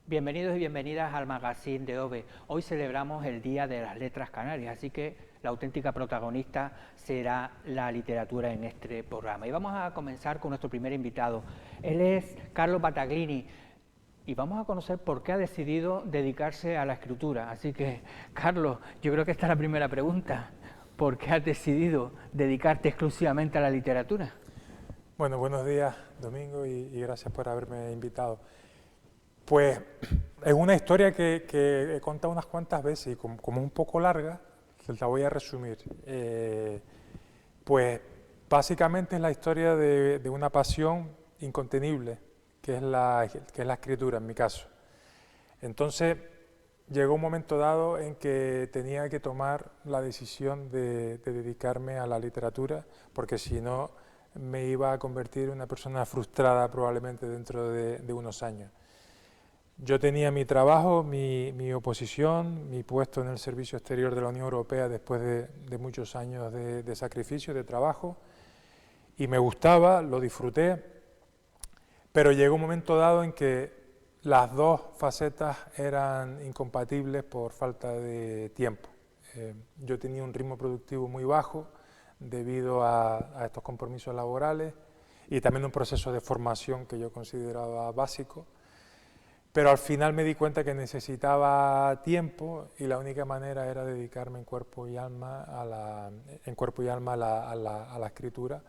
Bienvenidos y bienvenidas al magazine de OVE. Hoy celebramos el Día de las Letras Canarias, así que la auténtica protagonista será la literatura en este programa. Y vamos a comenzar con nuestro primer invitado. Él es Carlo Battaglini y vamos a conocer por qué ha decidido dedicarse a la escritura. Así que, Carlos, yo creo que esta es la primera pregunta. ¿Por qué has decidido dedicarte exclusivamente a la literatura? Bueno, buenos días, Domingo, y gracias por haberme invitado. Pues es una historia que he contado unas cuantas veces y como es un poco larga, la voy a resumir. Pues básicamente es la historia de una pasión incontenible, que es la escritura en mi caso. Entonces llegó un momento dado en que tenía que tomar la decisión de dedicarme a la literatura, porque si no me iba a convertir en una persona frustrada probablemente dentro de unos años. Yo tenía mi trabajo, mi oposición, mi puesto en el Servicio Exterior de la Unión Europea después de muchos años de sacrificio, de trabajo, y me gustaba, lo disfruté, pero llegó un momento dado en que las dos facetas eran incompatibles por falta de tiempo. Yo tenía un ritmo productivo muy bajo debido a estos compromisos laborales y también un proceso de formación que yo consideraba básico. Pero al final me di cuenta que necesitaba tiempo y la única manera era dedicarme en cuerpo y alma a la escritura,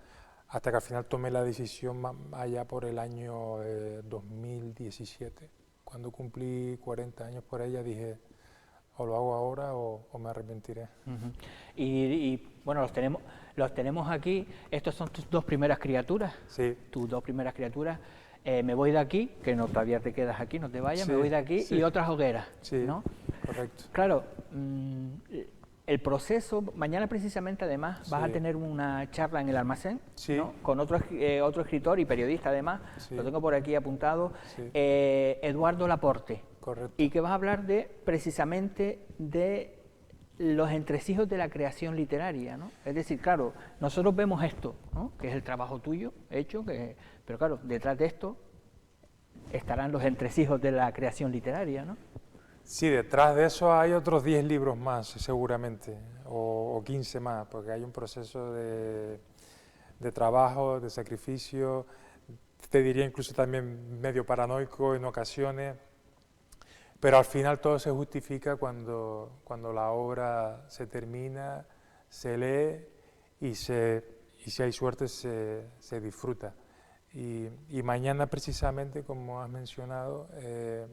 hasta que al final tomé la decisión allá por el año 2017. Aquí cumplí 40 años por ella, dije, o lo hago ahora o me arrepentiré. Uh-huh. Y bueno, los tenemos aquí. Estos son tus dos primeras criaturas. Sí. Tus dos primeras criaturas. Me voy de aquí, que no todavía te quedas aquí, no te vayas, Sí, me voy de aquí, sí. Y otras hogueras, sí, ¿no? Correcto. Claro, el proceso, mañana precisamente además vas a tener una charla en el almacén, sí. ¿no? Con otro escritor y periodista además, sí. Lo tengo por aquí apuntado, sí. Eduardo Laporte. Correcto. Y que vas a hablar precisamente de los entresijos de la creación literaria, ¿no? Es decir, claro, nosotros vemos esto, ¿no? Que es el trabajo tuyo hecho, pero claro, detrás de esto estarán los entresijos de la creación literaria, ¿no? Sí, detrás de eso hay otros 10 libros más, seguramente, o 15 más, porque hay un proceso de trabajo, de sacrificio, te diría incluso también medio paranoico en ocasiones, pero al final todo se justifica cuando la obra se termina, se lee y si hay suerte se disfruta. Y mañana precisamente, como has mencionado,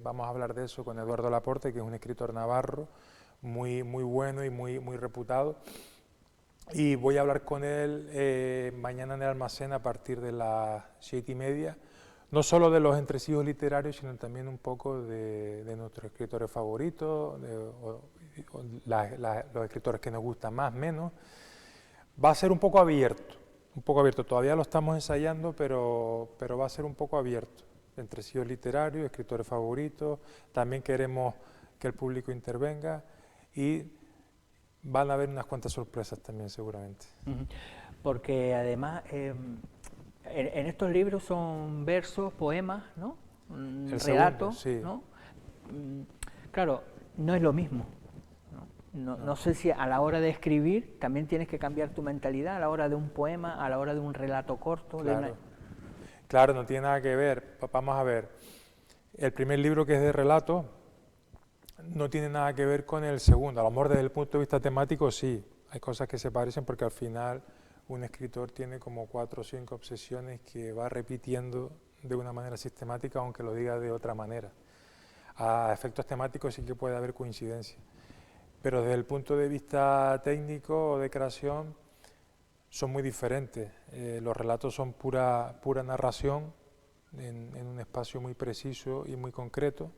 vamos a hablar de eso con Eduardo Laporte, que es un escritor navarro muy bueno y muy reputado. Y voy a hablar con él mañana en el almacén a partir de las 7:30, no solo de los entresijos literarios, sino también un poco de nuestros escritores favoritos, los escritores que nos gustan más, menos. Va a ser un poco abierto, todavía lo estamos ensayando, pero va a ser un poco abierto. Entresijos literarios, escritores favoritos, también queremos que el público intervenga y van a haber unas cuantas sorpresas también seguramente. Porque además en estos libros son versos, poemas, ¿no? Relatos, sí. ¿no? Claro, no es lo mismo. No sé si a la hora de escribir también tienes que cambiar tu mentalidad, a la hora de un poema, a la hora de un relato corto. Claro, no tiene nada que ver. Vamos a ver, el primer libro, que es de relato, no tiene nada que ver con el segundo. A lo mejor desde el punto de vista temático sí, hay cosas que se parecen porque al final un escritor tiene como 4 o 5 obsesiones que va repitiendo de una manera sistemática, aunque lo diga de otra manera. A efectos temáticos sí que puede haber coincidencia, pero desde el punto de vista técnico o de creación son muy diferentes. Los relatos son pura narración en un espacio muy preciso y muy concreto.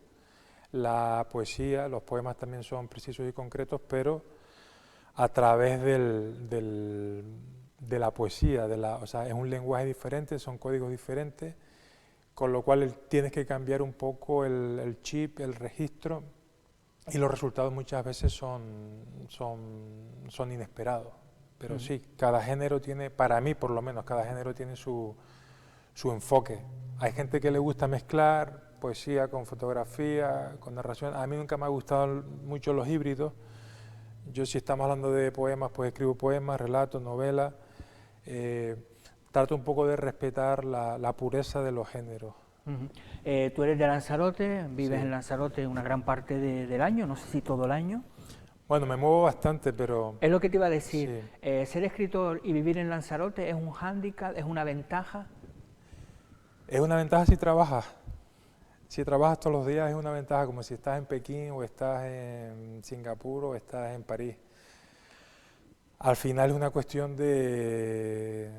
La poesía, los poemas también son precisos y concretos, pero a través de la poesía, o sea, es un lenguaje diferente, son códigos diferentes, con lo cual tienes que cambiar un poco el chip, el registro, y los resultados muchas veces son inesperados. Pero sí, cada género tiene, para mí por lo menos, cada género tiene su enfoque. Hay gente que le gusta mezclar, poesía con fotografía, con narración. A mí nunca me ha gustado mucho los híbridos. Yo, si estamos hablando de poemas, pues escribo poemas, relatos, novelas. Trato un poco de respetar la pureza de los géneros. Tú eres de Lanzarote, vives Sí. en Lanzarote una gran parte del año, no sé si todo el año. Bueno, me muevo bastante, pero Es lo que te iba a decir, sí. ser escritor y vivir en Lanzarote es un hándicap, es una ventaja. Es una ventaja si trabajas. Si trabajas todos los días es una ventaja, como si estás en Pekín o estás en Singapur o estás en París. Al final es una cuestión de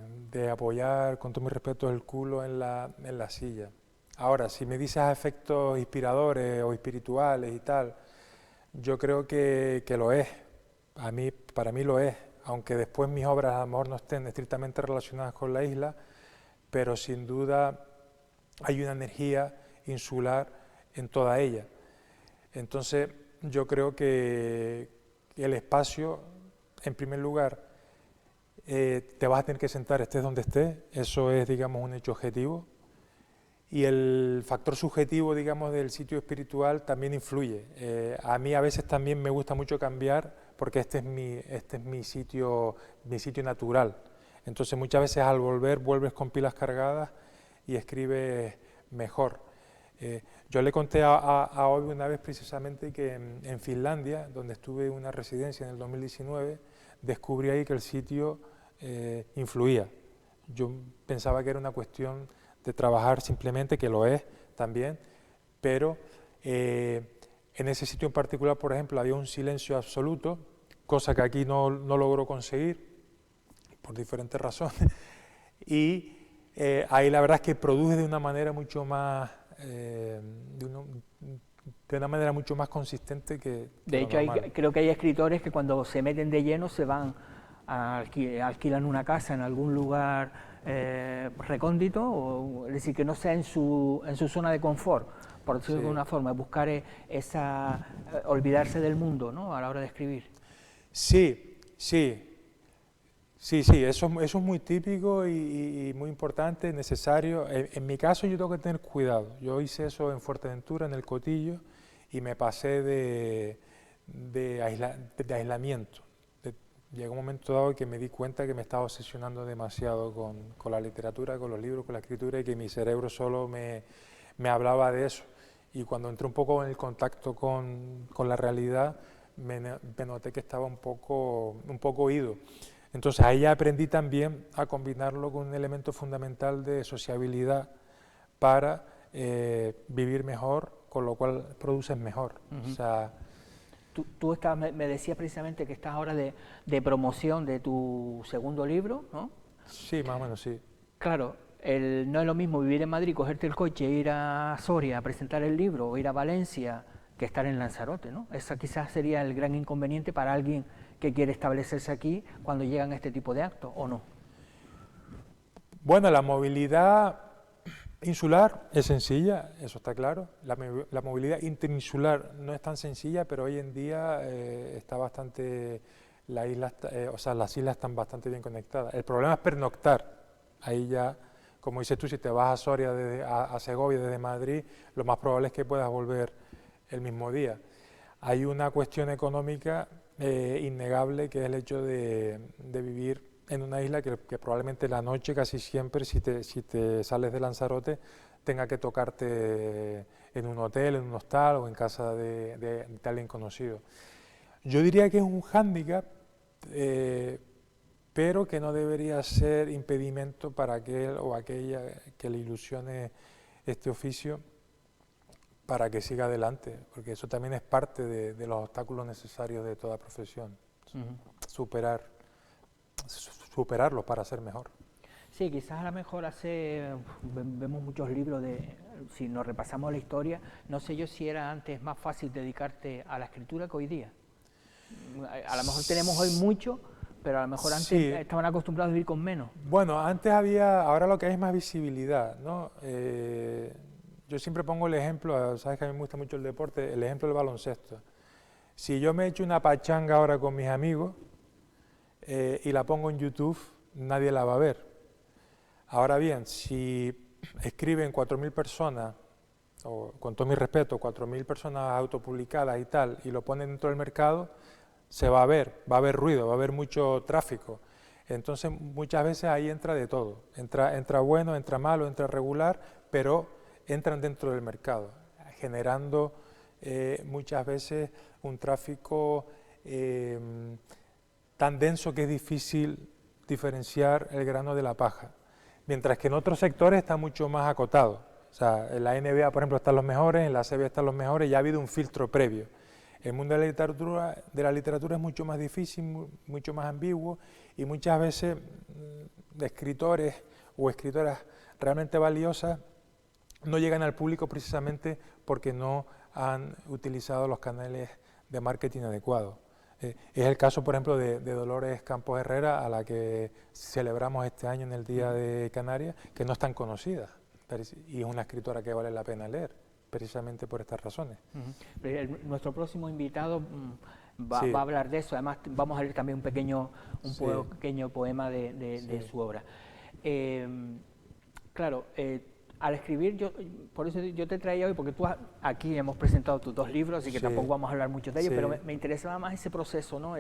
apoyar, con todo mi respeto, el culo en la silla. Ahora, si me dices a efectos inspiradores o espirituales y tal, yo creo que lo es. Para mí lo es, aunque después mis obras a lo mejor no estén estrictamente relacionadas con la isla, pero sin duda hay una energía insular en toda ella. Entonces, yo creo que el espacio, en primer lugar, te vas a tener que sentar, estés donde estés, eso es, digamos, un hecho objetivo. Y el factor subjetivo, digamos, del sitio espiritual también influye. A mí a veces también me gusta mucho cambiar porque este es mi sitio natural. Entonces muchas veces al volver vuelves con pilas cargadas y escribes mejor. Yo le conté a Obi una vez precisamente que en Finlandia, donde estuve en una residencia en el 2019, descubrí ahí que el sitio influía. Yo pensaba que era una cuestión de trabajar simplemente, que lo es también, pero en ese sitio en particular, por ejemplo, había un silencio absoluto, cosa que aquí no logro conseguir por diferentes razones, y ahí la verdad es que produce de una manera mucho más de una manera mucho más consistente que De lo hecho, normal. creo que hay escritores que cuando se meten de lleno se van alquilan una casa en algún lugar recóndito, es decir, que no sea en su zona de confort, por decirlo de Sí. alguna forma, buscar olvidarse del mundo, ¿no?, a la hora de escribir. Sí, eso es muy típico y muy importante, necesario. En mi caso yo tengo que tener cuidado. Yo hice eso en Fuerteventura, en el Cotillo, y me pasé de aislamiento. Llegó un momento dado que me di cuenta que me estaba obsesionando demasiado con la literatura, con los libros, con la escritura, y que mi cerebro solo me hablaba de eso. Y cuando entré un poco en el contacto con la realidad, me noté que estaba un poco ido. Entonces ahí aprendí también a combinarlo con un elemento fundamental de sociabilidad para vivir mejor, con lo cual produces mejor. O sea, Tú me decías precisamente que estás ahora de promoción de tu segundo libro, ¿no? sí, más o menos sí. Claro, no es lo mismo vivir en Madrid, cogerte el coche, ir a Soria a presentar el libro, o ir a Valencia, que estar en Lanzarote, ¿no? Esa quizás sería el gran inconveniente para alguien que quiere establecerse aquí cuando llegan este tipo de actos, ¿o no? Bueno, la movilidad insular es sencilla, eso está claro. La movilidad interinsular no es tan sencilla, pero hoy en día está bastante, las islas están bastante bien conectadas. El problema es pernoctar. Ahí ya, como dices tú, si te vas a Soria, a Segovia desde Madrid, lo más probable es que puedas volver el mismo día. Hay una cuestión económica innegable, que es el hecho de vivir en una isla que probablemente la noche casi siempre, si te sales de Lanzarote, tenga que tocarte en un hotel, en un hostal o en casa de alguien conocido. Yo diría que es un hándicap, pero que no debería ser impedimento para aquel o aquella que le ilusione este oficio para que siga adelante, porque eso también es parte de los obstáculos necesarios de toda profesión, superarlos para ser mejor. Sí, quizás a lo mejor vemos muchos libros si nos repasamos la historia, no sé yo si era antes más fácil dedicarte a la escritura que hoy día. A lo mejor tenemos hoy mucho, pero a lo mejor antes estaban acostumbrados a vivir con menos. Bueno, antes ahora lo que hay es más visibilidad, ¿no? Yo siempre pongo el ejemplo, sabes que a mí me gusta mucho el deporte, el ejemplo del baloncesto. Si yo me echo una pachanga ahora con mis amigos y la pongo en YouTube, nadie la va a ver. Ahora bien, si escriben 4.000 personas o con todo mi respeto, 4.000 personas autopublicadas y tal, y lo ponen dentro del mercado, se va a ver ruido, va a haber mucho tráfico. Entonces muchas veces ahí entra de todo, entra bueno, entra malo, entra regular, pero entran dentro del mercado, generando muchas veces un tráfico tan denso que es difícil diferenciar el grano de la paja, mientras que en otros sectores está mucho más acotado. O sea, en la NBA, por ejemplo, están los mejores, en la CB están los mejores, ya ha habido un filtro previo. El mundo de la literatura es mucho más difícil, mucho más ambiguo, y muchas veces escritores o escritoras realmente valiosas no llegan al público precisamente porque no han utilizado los canales de marketing adecuados. Es el caso, por ejemplo, de Dolores Campos Herrera, a la que celebramos este año en el Día de Canarias, que no es tan conocida, y es una escritora que vale la pena leer, precisamente por estas razones. Nuestro próximo invitado Sí. va a hablar de eso. Además vamos a leer también un pequeño poema de su obra. Claro, al escribir, por eso yo te traía hoy, porque aquí hemos presentado tus 2 libros, así que tampoco vamos a hablar mucho de ellos, pero me interesaba más ese proceso, ¿no?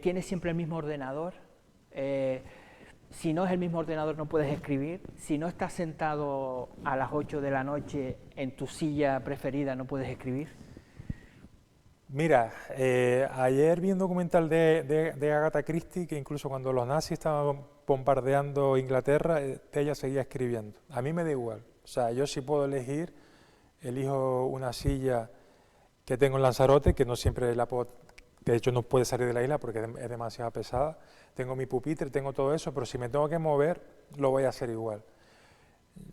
¿Tienes siempre el mismo ordenador? Si no es el mismo ordenador no puedes escribir. Si no estás sentado a las 8 de la noche en tu silla preferida no puedes escribir. Mira, ayer vi un documental de Agatha Christie, que incluso cuando los nazis estaban bombardeando Inglaterra, ella seguía escribiendo. A mí me da igual. O sea, yo si puedo elegir, elijo una silla que tengo en Lanzarote, que no siempre la puedo, de hecho no puede salir de la isla porque es demasiado pesada. Tengo mi pupitre, tengo todo eso, pero si me tengo que mover, lo voy a hacer igual.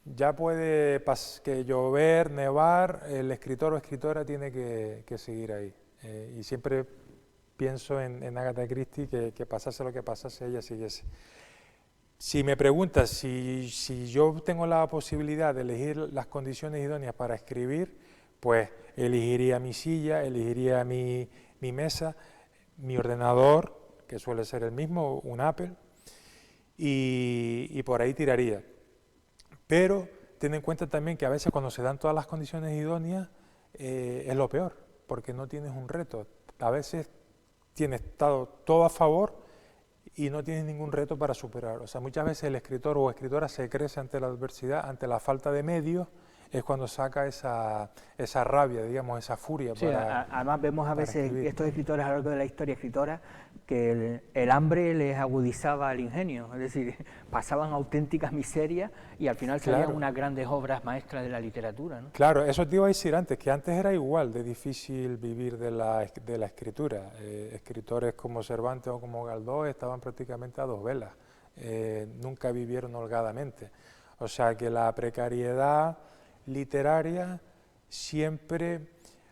Ya puede que llover, nevar, el escritor o escritora tiene que seguir ahí. Y siempre pienso en Agatha Christie, que pasase lo que pasase, ella siguiese. Si me preguntas si yo tengo la posibilidad de elegir las condiciones idóneas para escribir, pues elegiría mi silla, elegiría mi mesa, mi ordenador, que suele ser el mismo, un Apple, y por ahí tiraría. Pero ten en cuenta también que a veces cuando se dan todas las condiciones idóneas es lo peor, porque no tienes un reto. A veces tienes todo a favor y no tienes ningún reto para superar. O sea, muchas veces el escritor o escritora se crece ante la adversidad, ante la falta de medios, es cuando saca esa rabia, digamos, esa furia. Sí, además vemos a veces escribir. Estos escritores a lo largo de la historia escritora que el hambre les agudizaba el ingenio, es decir, pasaban auténticas miserias y al final salían unas grandes obras maestras de la literatura, ¿no? Claro, eso te iba a decir antes, que antes era igual de difícil vivir de la escritura. Escritores como Cervantes o como Galdós estaban prácticamente a 2 velas, nunca vivieron holgadamente. O sea que la precariedad literaria siempre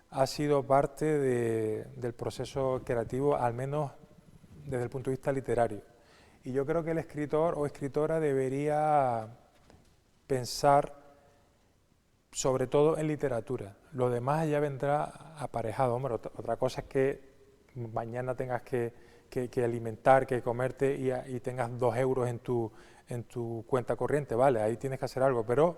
ha sido parte del proceso creativo, al menos desde el punto de vista literario. Y yo creo que el escritor o escritora debería pensar sobre todo en literatura. Lo demás ya vendrá aparejado. Hombre, otra cosa es que mañana tengas que alimentar, que comerte y tengas 2 euros en tu cuenta corriente, vale, ahí tienes que hacer algo, pero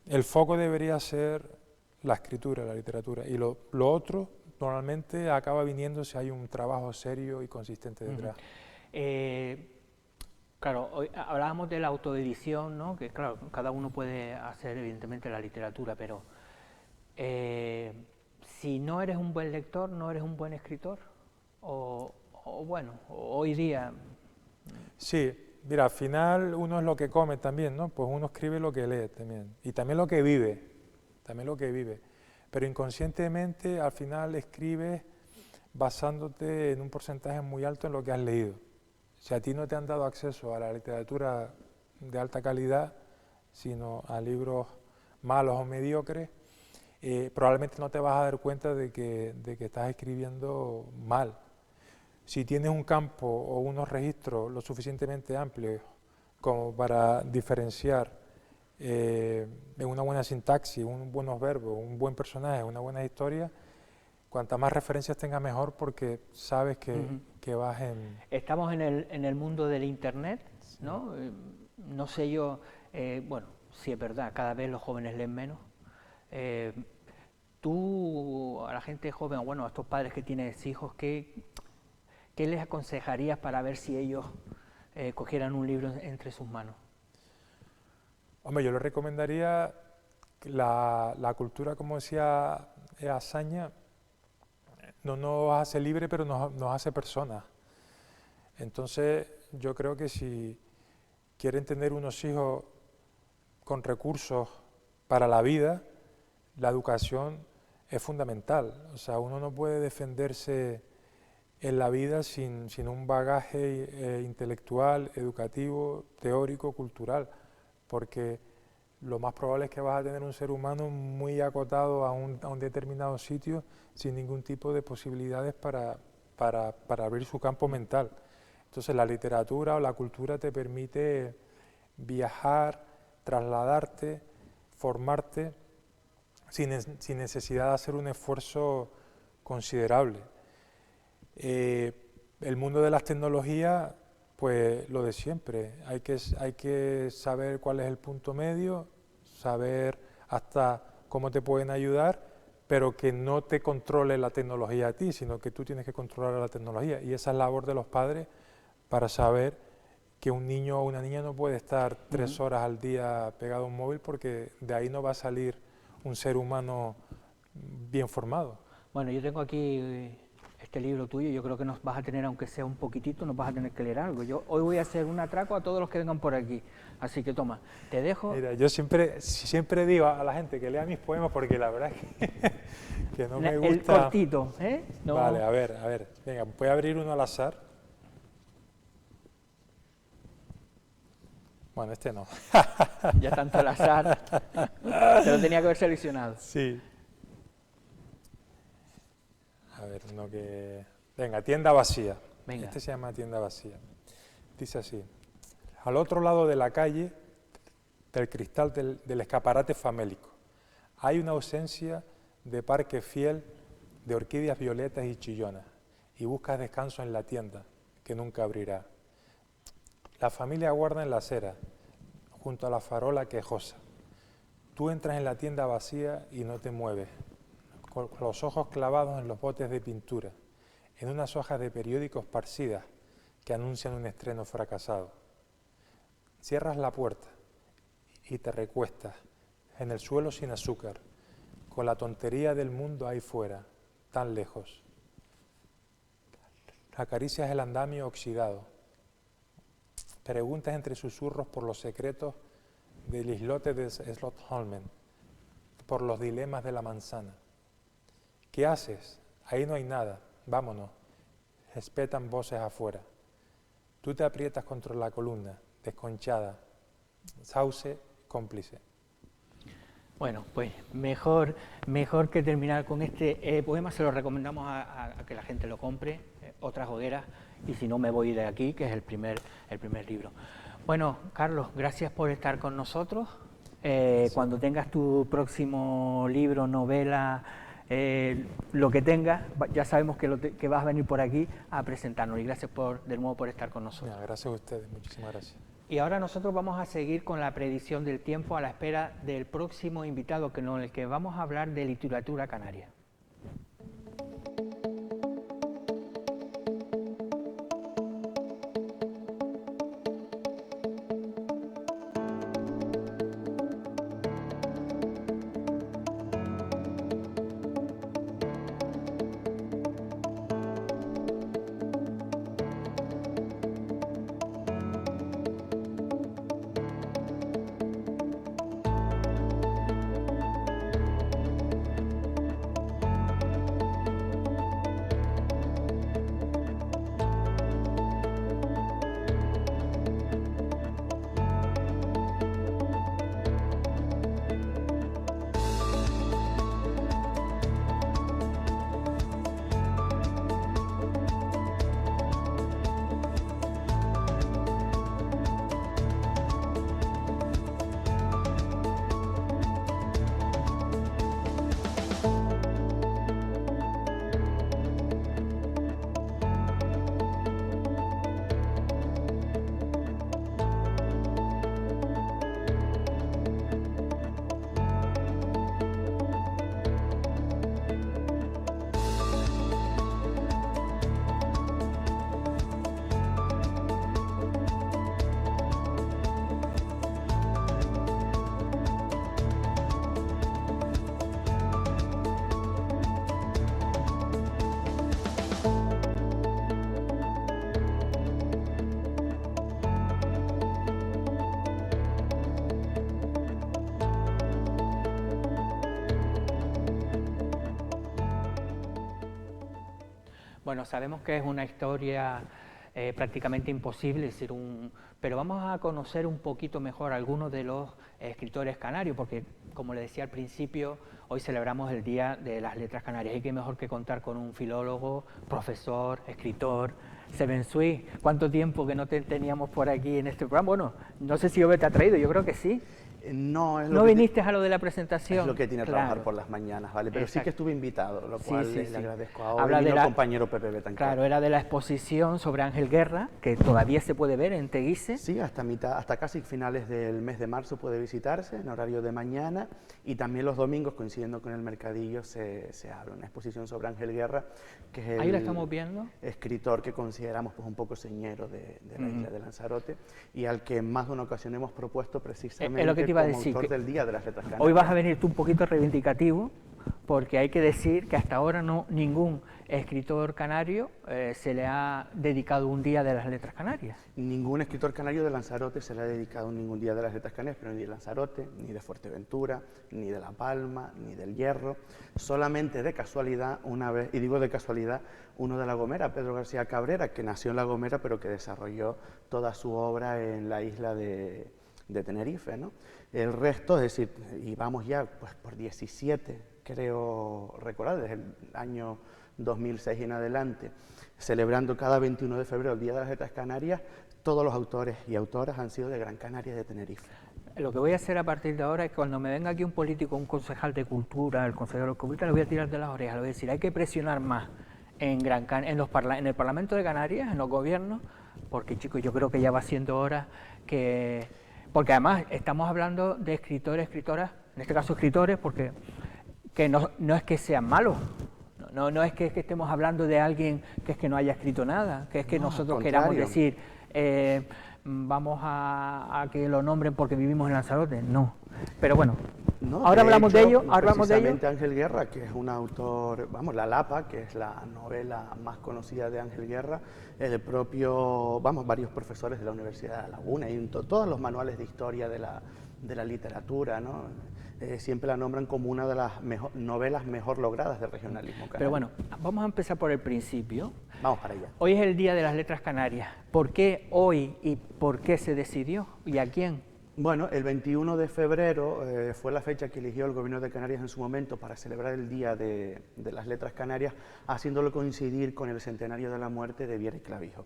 el foco debería ser la escritura, la literatura, y lo otro normalmente acaba viniendo si hay un trabajo serio y consistente detrás. Claro, hoy hablábamos de la autoedición, ¿no? Que claro, cada uno puede hacer evidentemente la literatura, pero si no eres un buen lector, no eres un buen escritor, o bueno, hoy día... Sí, mira, al final uno es lo que come también, ¿no? Pues uno escribe lo que lee también, y también lo que vive, pero inconscientemente al final escribes basándote en un porcentaje muy alto en lo que has leído. Si a ti no te han dado acceso a la literatura de alta calidad, sino a libros malos o mediocres, probablemente no te vas a dar cuenta de que estás escribiendo mal. Si tienes un campo o unos registros lo suficientemente amplios como para diferenciar en una buena sintaxis, unos buenos verbos, un buen personaje, una buena historia, cuantas más referencias tengas mejor, porque sabes que vas en... Estamos en el mundo del Internet, ¿no? No sé yo, bueno, sí es verdad, cada vez los jóvenes leen menos, Tú, a la gente joven, bueno, a estos padres que tienes hijos, ¿qué les aconsejarías para ver si ellos cogieran un libro entre sus manos? Hombre, yo les recomendaría que la cultura, como decía Azaña, no nos hace libre, pero nos hace personas. Entonces, yo creo que si quieren tener unos hijos con recursos para la vida, la educación es fundamental. O sea, uno no puede defenderse en la vida sin un bagaje intelectual, educativo, teórico, cultural, porque lo más probable es que vas a tener un ser humano muy acotado a un determinado sitio sin ningún tipo de posibilidades para abrir su campo mental. Entonces la literatura o la cultura te permite viajar, trasladarte, formarte sin necesidad de hacer un esfuerzo considerable. El mundo de las tecnologías, pues lo de siempre, hay que saber cuál es el punto medio, saber hasta cómo te pueden ayudar, pero que no te controle la tecnología a ti, sino que tú tienes que controlar a la tecnología. Y esa es la labor de los padres para saber que un niño o una niña no puede estar 3 horas al día pegado a un móvil, porque de ahí no va a salir un ser humano bien formado. Bueno, yo tengo aquí este libro tuyo, yo creo que nos vas a tener, aunque sea un poquitito, nos vas a tener que leer algo. Yo hoy voy a hacer un atraco a todos los que vengan por aquí, así que toma, te dejo. Mira, yo siempre digo a la gente que lea mis poemas, porque la verdad es que no me gusta. El cortito, ¿eh? No. Vale, a ver, venga, voy a abrir uno al azar. Bueno, este no. Ya tanto al azar, te lo tenía que haber seleccionado. Sí. A ver, uno que... Venga, Tienda vacía. Venga. Este se llama Tienda vacía. Dice así: al otro lado de la calle, del cristal del escaparate famélico, hay una ausencia de parque fiel de orquídeas violetas y chillonas, y buscas descanso en la tienda, que nunca abrirá. La familia aguarda en la acera, junto a la farola quejosa. Tú entras en la tienda vacía y no te mueves, con los ojos clavados en los botes de pintura, en unas hojas de periódico esparcidas que anuncian un estreno fracasado. Cierras la puerta y te recuestas en el suelo sin azúcar, con la tontería del mundo ahí fuera, tan lejos. Acaricias el andamio oxidado. Preguntas entre susurros por los secretos del islote de Slottholmen, por los dilemas de la manzana. ¿Qué haces? Ahí no hay nada, vámonos. Espetan voces afuera. Tú te aprietas contra la columna, desconchada, sauce cómplice. Bueno, pues mejor que terminar con este poema, se lo recomendamos a que la gente lo compre, Otras hogueras, y si no me voy de aquí, que es el primer libro. Bueno, Carlos, gracias por estar con nosotros. Cuando tengas tu próximo libro, novela, lo que tengas, ya sabemos que vas a venir por aquí a presentarnos, y gracias de nuevo por estar con nosotros. Gracias a ustedes, muchísimas gracias. Y ahora nosotros vamos a seguir con la predicción del tiempo a la espera del próximo invitado, con el que vamos a hablar de literatura canaria. Bueno, sabemos que es una historia prácticamente imposible, es decir, pero vamos a conocer un poquito mejor a algunos de los escritores canarios, porque como le decía al principio, hoy celebramos el Día de las Letras Canarias y qué mejor que contar con un filólogo, profesor, escritor. Sebensui, ¿cuánto tiempo que no te teníamos por aquí en este programa? Bueno, no sé si Ove te ha traído, yo creo que sí. No, es lo ¿No que viniste a lo de la presentación? es lo que tiene Claro. trabajar por las mañanas, ¿vale? Pero sí Exacto. que estuve invitado, lo cual Sí, le agradezco a Habla Ove y de al la- compañero Pepe Betancourt. Claro, era de la exposición sobre Ángel Guerra, que todavía se puede ver en Teguise. Sí, hasta casi finales del mes de marzo puede visitarse en horario de mañana, y también los domingos, coincidiendo con el mercadillo, se abre una exposición sobre Ángel Guerra, que es Ahí la el estamos viendo. escritor que consideramos pues un poco señero de la isla de Lanzarote, y al que en más de una ocasión hemos propuesto precisamente Es lo que te iba a como decir, autor que del Día de las Letras Canarias. Hoy vas a venir tú un poquito reivindicativo, porque hay que decir que hasta ahora ningún escritor canario se le ha dedicado un Día de las Letras Canarias. Ningún escritor canario de Lanzarote se le ha dedicado ningún Día de las Letras Canarias, pero ni de Lanzarote, ni de Fuerteventura, ni de La Palma, ni del Hierro. Solamente de casualidad, una vez, y digo de casualidad, uno de La Gomera, Pedro García Cabrera, que nació en La Gomera, pero que desarrolló toda su obra en la isla de Tenerife, ¿no? El resto, es decir, y vamos ya pues por 17, creo recordar, desde el año 2006 en adelante, celebrando cada 21 de febrero el Día de las Letras Canarias, todos los autores y autoras han sido de Gran Canaria y de Tenerife. Lo que voy a hacer a partir de ahora es que cuando me venga aquí un político, un concejal de cultura, el consejero de cultura, le voy a tirar de las orejas, le voy a decir, hay que presionar más en el Parlamento de Canarias, en los gobiernos, porque chicos, yo creo que ya va siendo hora que... Porque además estamos hablando de escritores, escritoras, en este caso escritores, porque que no es que sean malos, no es que estemos hablando de alguien que es que no haya escrito nada, que es que nosotros queramos decir, vamos a que lo nombren porque vivimos en Lanzarote, no. Pero bueno, No, ahora hablamos hecho, de ello, ahora hablamos de ello. Precisamente Ángel Guerra, que es un autor, vamos, La Lapa, que es la novela más conocida de Ángel Guerra, el propio, vamos, varios profesores de la Universidad de La Laguna y todos los manuales de historia de la literatura, ¿no? Siempre la nombran como una de las novelas mejor logradas del regionalismo canario. Pero bueno, vamos a empezar por el principio. Vamos para allá. Hoy es el Día de las Letras Canarias. ¿Por qué hoy y por qué se decidió? ¿Y a quién? Bueno, el 21 de febrero fue la fecha que eligió el Gobierno de Canarias en su momento para celebrar el Día de las Letras Canarias, haciéndolo coincidir con el centenario de la muerte de Viera y Clavijo.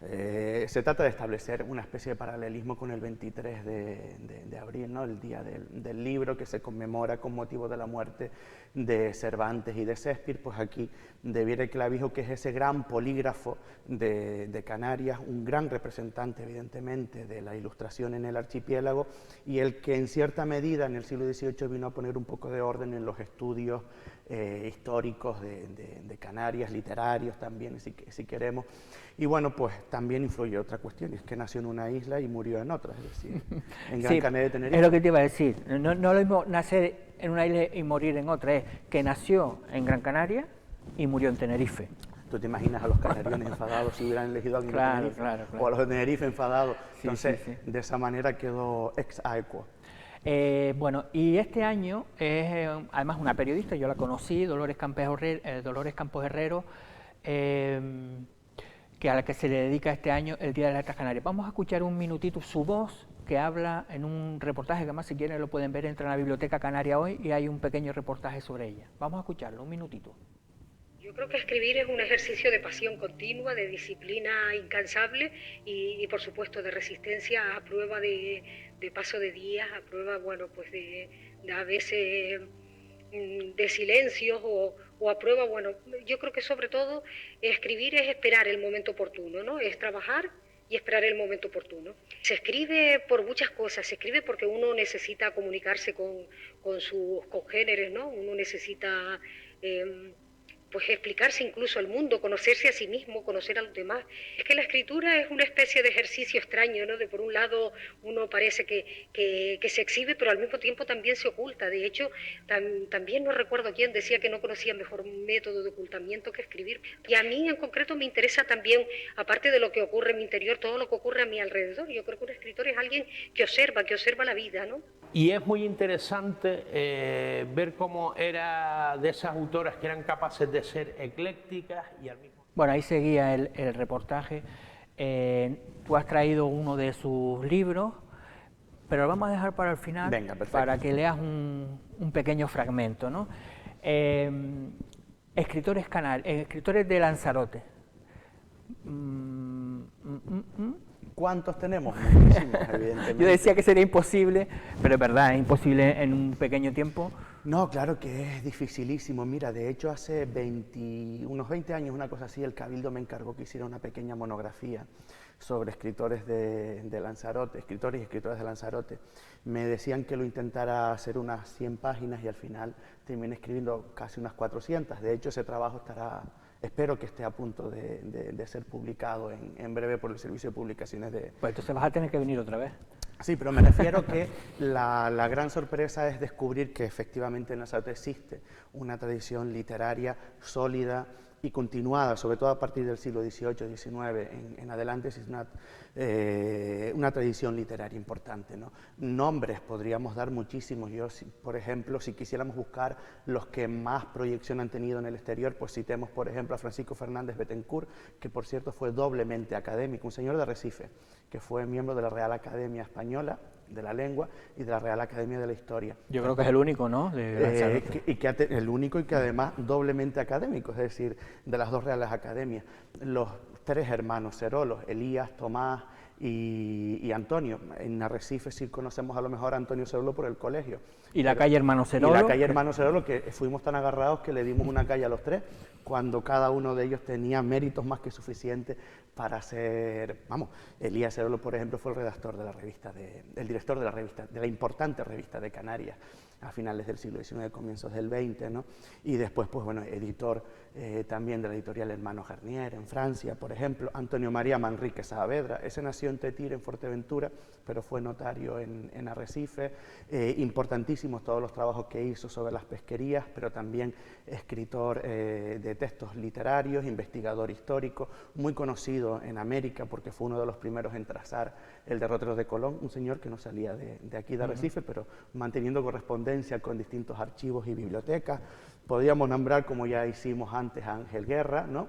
Se trata de establecer una especie de paralelismo con el 23 de abril, ¿no? El Día del Libro, que se conmemora con motivo de la muerte de Cervantes y de Shakespeare, pues aquí de Viera y Clavijo, que es ese gran polígrafo de Canarias, un gran representante evidentemente de la ilustración en el archipiélago, y el que en cierta medida en el siglo XVIII vino a poner un poco de orden en los estudios históricos de Canarias, literarios también, si queremos. Y bueno, pues también influyó otra cuestión, y es que nació en una isla y murió en otra, es decir, en Gran Canaria de Tenerife. Es lo que te iba a decir, no lo mismo nacer en una isla y morir en otra, es que nació en Gran Canaria y murió en Tenerife. ¿Tú te imaginas a los canariones enfadados si hubieran elegido a alguien de Tenerife? Claro. O a los de Tenerife enfadados. Sí, Entonces, sí. de esa manera quedó ex aequo. Bueno, y este año es además una periodista, yo la conocí, Dolores Campos Herrero, que a la que se le dedica este año el Día de las Letras Canarias. Vamos a escuchar un minutito su voz, que habla en un reportaje, que además si quieren lo pueden ver, entran a la Biblioteca Canaria hoy y hay un pequeño reportaje sobre ella. Vamos a escucharlo, un minutito. Yo creo que escribir es un ejercicio de pasión continua, de disciplina incansable y por supuesto de resistencia a prueba de paso de días, a prueba, bueno, pues de a veces de silencios o a prueba, bueno, yo creo que sobre todo escribir es esperar el momento oportuno, ¿no? Es trabajar y esperar el momento oportuno. Se escribe por muchas cosas, se escribe porque uno necesita comunicarse con sus congéneres, ¿no? Uno necesita pues explicarse incluso al mundo, conocerse a sí mismo, conocer a los demás. Es que la escritura es una especie de ejercicio extraño, ¿no? De por un lado uno parece que se exhibe, pero al mismo tiempo también se oculta. De hecho, también no recuerdo quién decía que no conocía mejor método de ocultamiento que escribir. Y a mí en concreto me interesa también, aparte de lo que ocurre en mi interior, todo lo que ocurre a mi alrededor. Yo creo que un escritor es alguien que observa la vida, ¿no? Y es muy interesante ver cómo era de esas autoras que eran capaces de ser eclécticas y al mismo tiempo... Bueno, ahí seguía el reportaje. Tú has traído uno de sus libros, pero lo vamos a dejar para el final. Venga, perfecto. Para que leas un pequeño fragmento, ¿no? Escritores de Lanzarote. ¿Cuántos tenemos? Muchísimos, evidentemente. Yo decía que sería imposible, pero es verdad, es imposible en un pequeño tiempo. No, claro que es dificilísimo. Mira, de hecho hace unos 20 años, una cosa así, el Cabildo me encargó que hiciera una pequeña monografía sobre escritores de Lanzarote, escritores y escritoras de Lanzarote. Me decían que lo intentara hacer unas 100 páginas y al final terminé escribiendo casi unas 400. De hecho, ese trabajo espero que esté a punto de ser publicado en breve por el Servicio de Publicaciones de... Pues entonces vas a tener que venir otra vez. Sí, pero me refiero que la gran sorpresa es descubrir que efectivamente en Lanzarote existe una tradición literaria sólida y continuada, sobre todo a partir del siglo XVIII, XIX, en adelante es una tradición literaria importante, ¿no? Nombres podríamos dar muchísimos. Yo, por ejemplo, si quisiéramos buscar los que más proyección han tenido en el exterior, pues citemos, por ejemplo, a Francisco Fernández Bettencourt, que por cierto fue doblemente académico, un señor de Arrecife, que fue miembro de la Real Academia Española de la Lengua y de la Real Academia de la Historia. Yo creo que es el único, ¿no? El único y que además doblemente académico, es decir, de las dos Reales Academias. Los tres hermanos Cerolos, Elías, Tomás y Antonio. En Arrecife sí conocemos a lo mejor a Antonio Cerolo por el colegio. Y la calle Hermano Cerolo. Y la calle Hermano Cerolo, que fuimos tan agarrados que le dimos una calle a los tres, cuando cada uno de ellos tenía méritos más que suficientes para ser... Vamos, Elías Cerolo, por ejemplo, fue el redactor de la revista, el director de la revista, de la importante revista de Canarias, a finales del siglo XIX, comienzos del XX, ¿no? Y después, pues bueno, editor también de la editorial Hermano Garnier en Francia, por ejemplo. Antonio María Manrique Saavedra, ese nació en Tetir, en Fuerteventura, pero fue notario en Arrecife. Importantísimos todos los trabajos que hizo sobre las pesquerías, pero también escritor de textos literarios, investigador histórico, muy conocido en América porque fue uno de los primeros en trazar el derrotero de Colón, un señor que no salía de aquí de Arrecife, pero manteniendo correspondencia con distintos archivos y bibliotecas. Podríamos nombrar, como ya hicimos antes, a Ángel Guerra, ¿no?,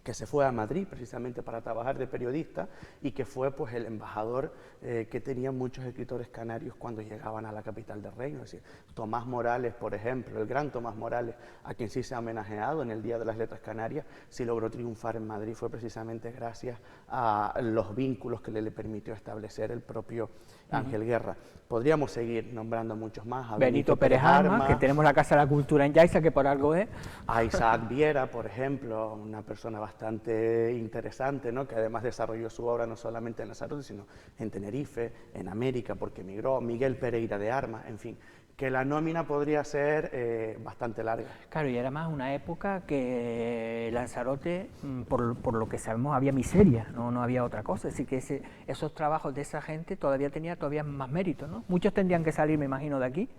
que se fue a Madrid precisamente para trabajar de periodista y que fue pues el embajador que tenían muchos escritores canarios cuando llegaban a la capital del reino. Es decir, Tomás Morales, por ejemplo, el gran Tomás Morales, a quien sí se ha homenajeado en el Día de las Letras Canarias, sí logró triunfar en Madrid, fue precisamente gracias a los vínculos que le permitió establecer el propio Ángel Guerra. Podríamos seguir nombrando muchos más. A Benito Pérez Armas, que tenemos la Casa de la Cultura en Yaiza, que por algo es. A Isaac Viera, por ejemplo, una persona bastante interesante, ¿no?, que además desarrolló su obra no solamente en Lanzarote, sino en Tenerife, en América, porque emigró. Miguel Pereira de Armas, en fin, que la nómina podría ser bastante larga. Claro, y era más una época que Lanzarote, por lo que sabemos, había miseria, no había otra cosa, así que esos trabajos de esa gente todavía más mérito, ¿no? Muchos tendrían que salir, me imagino, de aquí.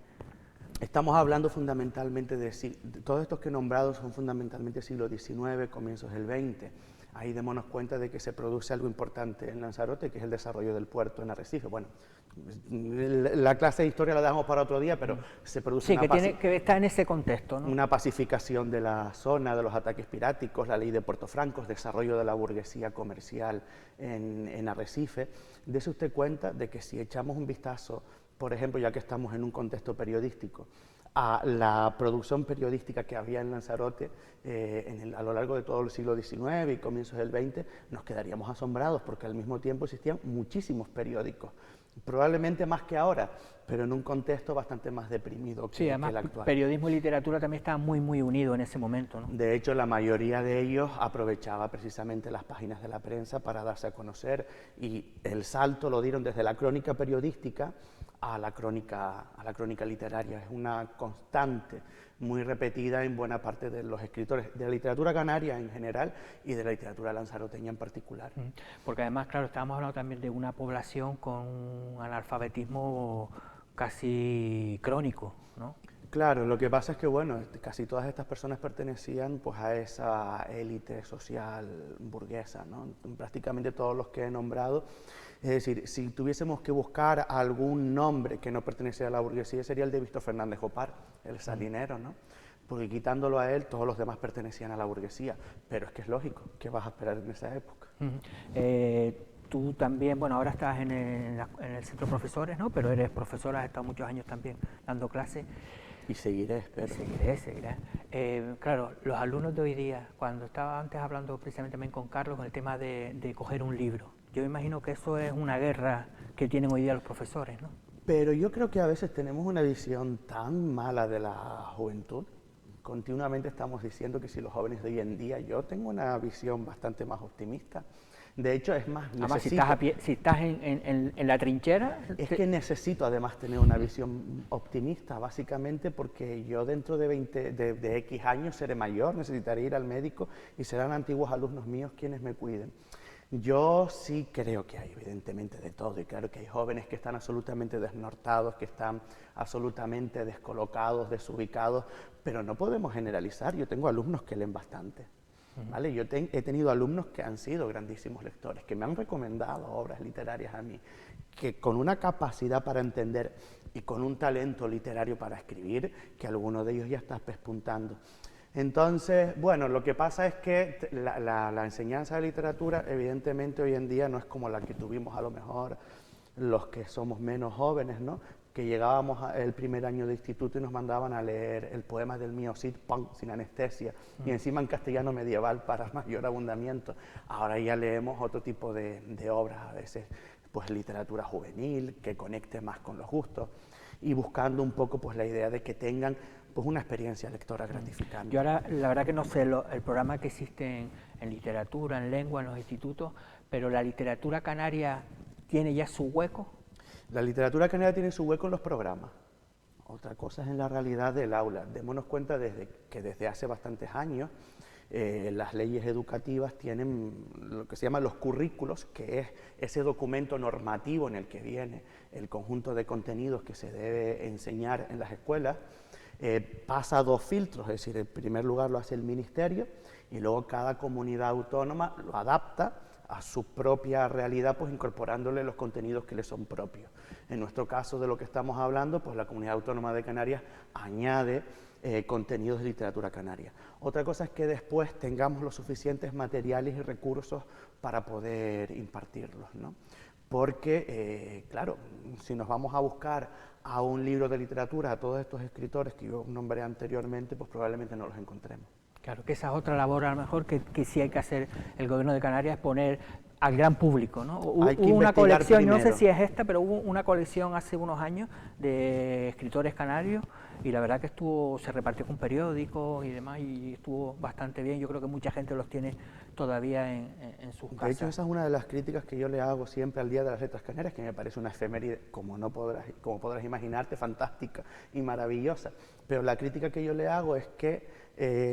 Estamos hablando fundamentalmente todos estos que he nombrado son fundamentalmente siglo XIX, comienzos del XX. Ahí démonos cuenta de que se produce algo importante en Lanzarote, que es el desarrollo del puerto en Arrecife. Bueno, la clase de historia la dejamos para otro día, pero se produce que está en ese contexto, ¿no? Una pacificación de la zona, de los ataques piráticos, la ley de Puerto Francos, desarrollo de la burguesía comercial en Arrecife. Dése usted cuenta de que si echamos un vistazo, por ejemplo, ya que estamos en un contexto periodístico, a la producción periodística que había en Lanzarote a lo largo de todo el siglo XIX y comienzos del XX, nos quedaríamos asombrados porque al mismo tiempo existían muchísimos periódicos, probablemente más que ahora, pero en un contexto bastante más deprimido que el actual. Periodismo y literatura también estaban muy unidos en ese momento, ¿no? De hecho, la mayoría de ellos aprovechaba precisamente las páginas de la prensa para darse a conocer, y el salto lo dieron desde la crónica periodística a la crónica literaria. Es una constante muy repetida en buena parte de los escritores de la literatura canaria en general y de la literatura lanzaroteña en particular. Porque además, claro, estábamos hablando también de una población con un analfabetismo casi crónico, ¿no? Claro, lo que pasa es que, bueno, casi todas estas personas pertenecían pues a esa élite social burguesa, ¿no? Prácticamente todos los que he nombrado. Es decir, si tuviésemos que buscar algún nombre que no perteneciera a la burguesía, sería el de Víctor Fernández Jopar, el salinero, ¿no? porque quitándolo a él, todos los demás pertenecían a la burguesía. Pero es que es lógico, ¿qué vas a esperar en esa época? Tú también, bueno, ahora estás en el centro de profesores, ¿no? Pero eres profesora, has estado muchos años también dando clases. Y seguiré, espero. Seguiré. Claro, los alumnos de hoy día, cuando estaba antes hablando precisamente también con Carlos, con el tema de coger un libro, yo imagino que eso es una guerra que tienen hoy día los profesores, ¿no? Pero yo creo que a veces tenemos una visión tan mala de la juventud. Continuamente estamos diciendo que si los jóvenes de hoy en día, yo tengo una visión bastante más optimista. De hecho, es más, además, si estás en la trinchera... Es que necesito además tener una visión optimista, básicamente porque yo dentro de X años seré mayor, necesitaré ir al médico y serán antiguos alumnos míos quienes me cuiden. Yo sí creo que hay evidentemente de todo, y claro que hay jóvenes que están absolutamente desnortados, que están absolutamente descolocados, desubicados, pero no podemos generalizar. Yo tengo alumnos que leen bastante, ¿vale? Yo he tenido alumnos que han sido grandísimos lectores, que me han recomendado obras literarias a mí, que con una capacidad para entender y con un talento literario para escribir, que alguno de ellos ya está pespuntando. Entonces, bueno, lo que pasa es que la enseñanza de literatura, evidentemente, hoy en día no es como la que tuvimos a lo mejor los que somos menos jóvenes, ¿no? Que llegábamos el primer año de instituto y nos mandaban a leer el poema del mío Cid, ¡pum!, sin anestesia, y encima en castellano medieval para mayor abundamiento. Ahora ya leemos otro tipo de obras, a veces pues literatura juvenil, que conecte más con los gustos, y buscando un poco pues la idea de que tengan pues una experiencia lectora gratificante. Yo ahora, la verdad que no sé el programa que existe en literatura, en lengua, en los institutos, pero la literatura canaria tiene ya su hueco. La literatura canaria tiene su hueco en los programas. Otra cosa es en la realidad del aula. Démonos cuenta que desde hace bastantes años las leyes educativas tienen lo que se llama los currículos, que es ese documento normativo en el que viene el conjunto de contenidos que se debe enseñar en las escuelas. Pasa dos filtros, es decir, en primer lugar lo hace el ministerio y luego cada comunidad autónoma lo adapta a su propia realidad, pues incorporándole los contenidos que le son propios. En nuestro caso, de lo que estamos hablando, pues la Comunidad Autónoma de Canarias añade contenidos de literatura canaria. Otra cosa es que después tengamos los suficientes materiales y recursos para poder impartirlos, ¿no? Porque, claro, si nos vamos a buscar a un libro de literatura, a todos estos escritores que yo nombré anteriormente, pues probablemente no los encontremos. Claro, que esa es otra labor a lo mejor que sí hay que hacer el Gobierno de Canarias, poner al gran público, ¿no? Hubo una colección, primero. No sé si es esta, pero hubo una colección hace unos años de escritores canarios y la verdad que se repartió con periódicos y demás y estuvo bastante bien. Yo creo que mucha gente los tiene todavía en sus casas. De hecho, esa es una de las críticas que yo le hago siempre al Día de las Letras Canarias, que me parece una efeméride, como podrás imaginarte, fantástica y maravillosa. Pero la crítica que yo le hago es que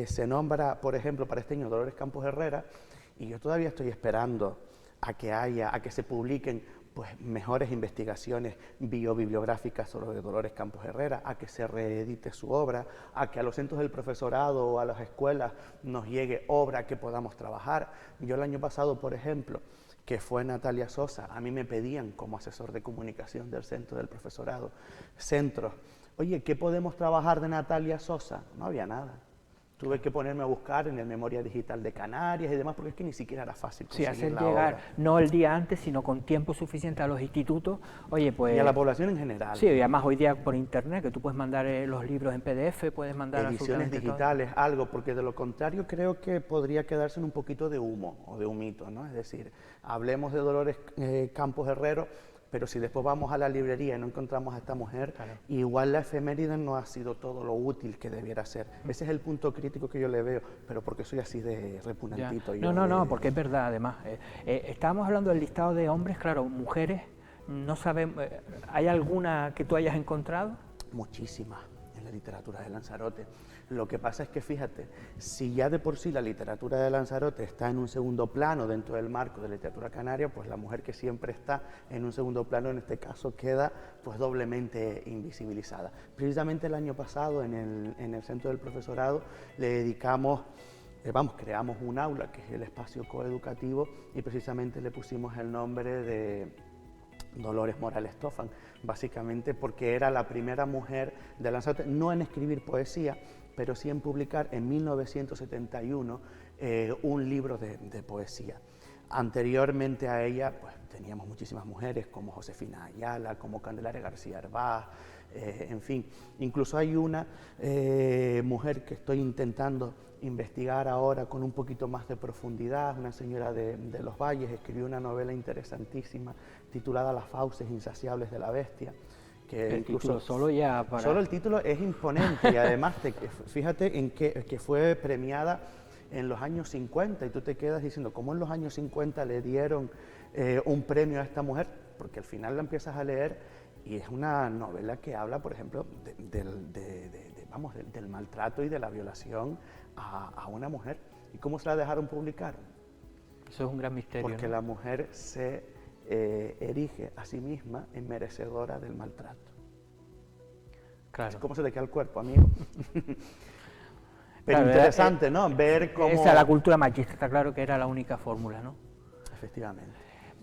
se nombra, por ejemplo, para este año Dolores Campos Herrera, y yo todavía estoy esperando a que se publiquen pues, mejores investigaciones biobibliográficas sobre Dolores Campos Herrera, a que se reedite su obra, a que a los centros del profesorado o a las escuelas nos llegue obra que podamos trabajar. Yo el año pasado, por ejemplo, que fue Natalia Sosa, a mí me pedían como asesor de comunicación del centro del profesorado, oye, ¿qué podemos trabajar de Natalia Sosa? No había nada. Tuve que ponerme a buscar en el Memoria Digital de Canarias y demás, porque es que ni siquiera era fácil conseguir hacer la llegar, obra. no el día antes, sino con tiempo suficiente a los institutos. Oye, pues... Y a la población en general. Sí, y además hoy día por internet, que tú puedes mandar los libros en PDF, puedes mandar... Ediciones digitales, todo. Algo, porque de lo contrario creo que podría quedarse en un poquito de humo o de humito, ¿no? Es decir, hablemos de Dolores Campos Herrera, pero si después vamos a la librería y no encontramos a esta mujer, claro, igual la efeméride no ha sido todo lo útil que debiera ser. Ese es el punto crítico que yo le veo, pero porque soy así de repugnantito. No, porque es verdad, además. Estábamos hablando del listado de hombres, claro, mujeres, no sabemos, ¿hay alguna que tú hayas encontrado? Muchísimas en la literatura de Lanzarote. Lo que pasa es que, fíjate, si ya de por sí la literatura de Lanzarote está en un segundo plano dentro del marco de la literatura canaria, pues la mujer que siempre está en un segundo plano, en este caso, queda pues doblemente invisibilizada. Precisamente el año pasado, en el Centro del Profesorado, le dedicamos, creamos un aula, que es el espacio coeducativo, y precisamente le pusimos el nombre Dolores Morales Tofan, básicamente porque era la primera mujer de Lanzarote, no en escribir poesía, pero sí en publicar en 1971 un libro de poesía. Anteriormente a ella, pues teníamos muchísimas mujeres como Josefina Ayala, como Candelaria García Hervás, en fin. Incluso hay una mujer que estoy intentando investigar ahora con un poquito más de profundidad, una señora de Los Valles, escribió una novela interesantísima titulada Las fauces insaciables de la bestia. Que el incluso, título solo ya para... Solo el título es imponente y además fíjate en que fue premiada en los años 50 y tú te quedas diciendo, ¿cómo en los años 50 le dieron un premio a esta mujer? Porque al final la empiezas a leer y es una novela que habla, por ejemplo, del maltrato y de la violación a una mujer. ¿Y cómo se la dejaron publicar? Eso es un gran misterio. Porque ¿no? la mujer se erige a sí misma en merecedora del maltrato. Claro. ¿Cómo se te queda el cuerpo, amigo? Pero claro, interesante, ¿no? Ver cómo... Esa, la cultura machista, está claro que era la única fórmula, ¿no? Efectivamente.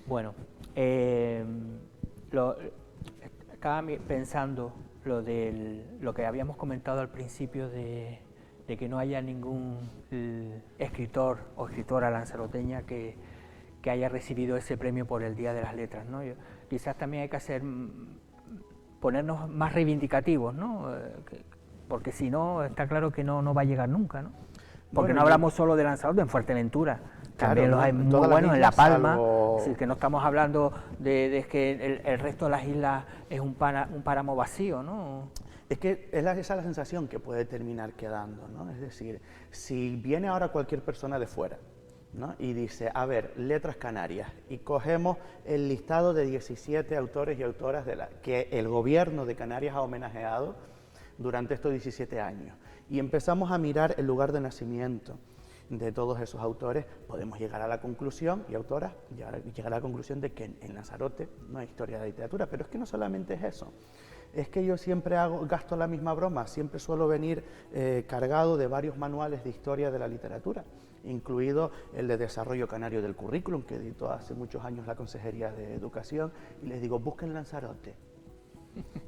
Bueno, estaba pensando lo que habíamos comentado al principio de que no haya ningún escritor o escritora lanzaroteña que haya recibido ese premio por el Día de las Letras, ¿no? Quizás también hay que ponernos más reivindicativos, ¿no? Porque si no, está claro que no va a llegar nunca, ¿no? Porque bueno, no hablamos solo de Lanzarote, en Fuerteventura, también claro, los hay ¿no? muy Todas las buenos, en La islas, Palma, salvo... es decir, que no estamos hablando de que el resto de las islas es un páramo vacío, ¿no? Es que esa es la sensación que puede terminar quedando, ¿no? Es decir, si viene ahora cualquier persona de fuera, ¿no? Y dice, a ver, Letras Canarias, y cogemos el listado de 17 autores y autoras que el gobierno de Canarias ha homenajeado durante estos 17 años, y empezamos a mirar el lugar de nacimiento de todos esos autores, podemos llegar a la conclusión, y autoras, llegar a la conclusión de que en Lanzarote no hay historia de la literatura, pero es que no solamente es eso. Es que yo siempre gasto la misma broma, siempre suelo venir cargado de varios manuales de historia de la literatura, incluido el de Desarrollo Canario del Currículum, que editó hace muchos años la Consejería de Educación, y les digo, busquen Lanzarote.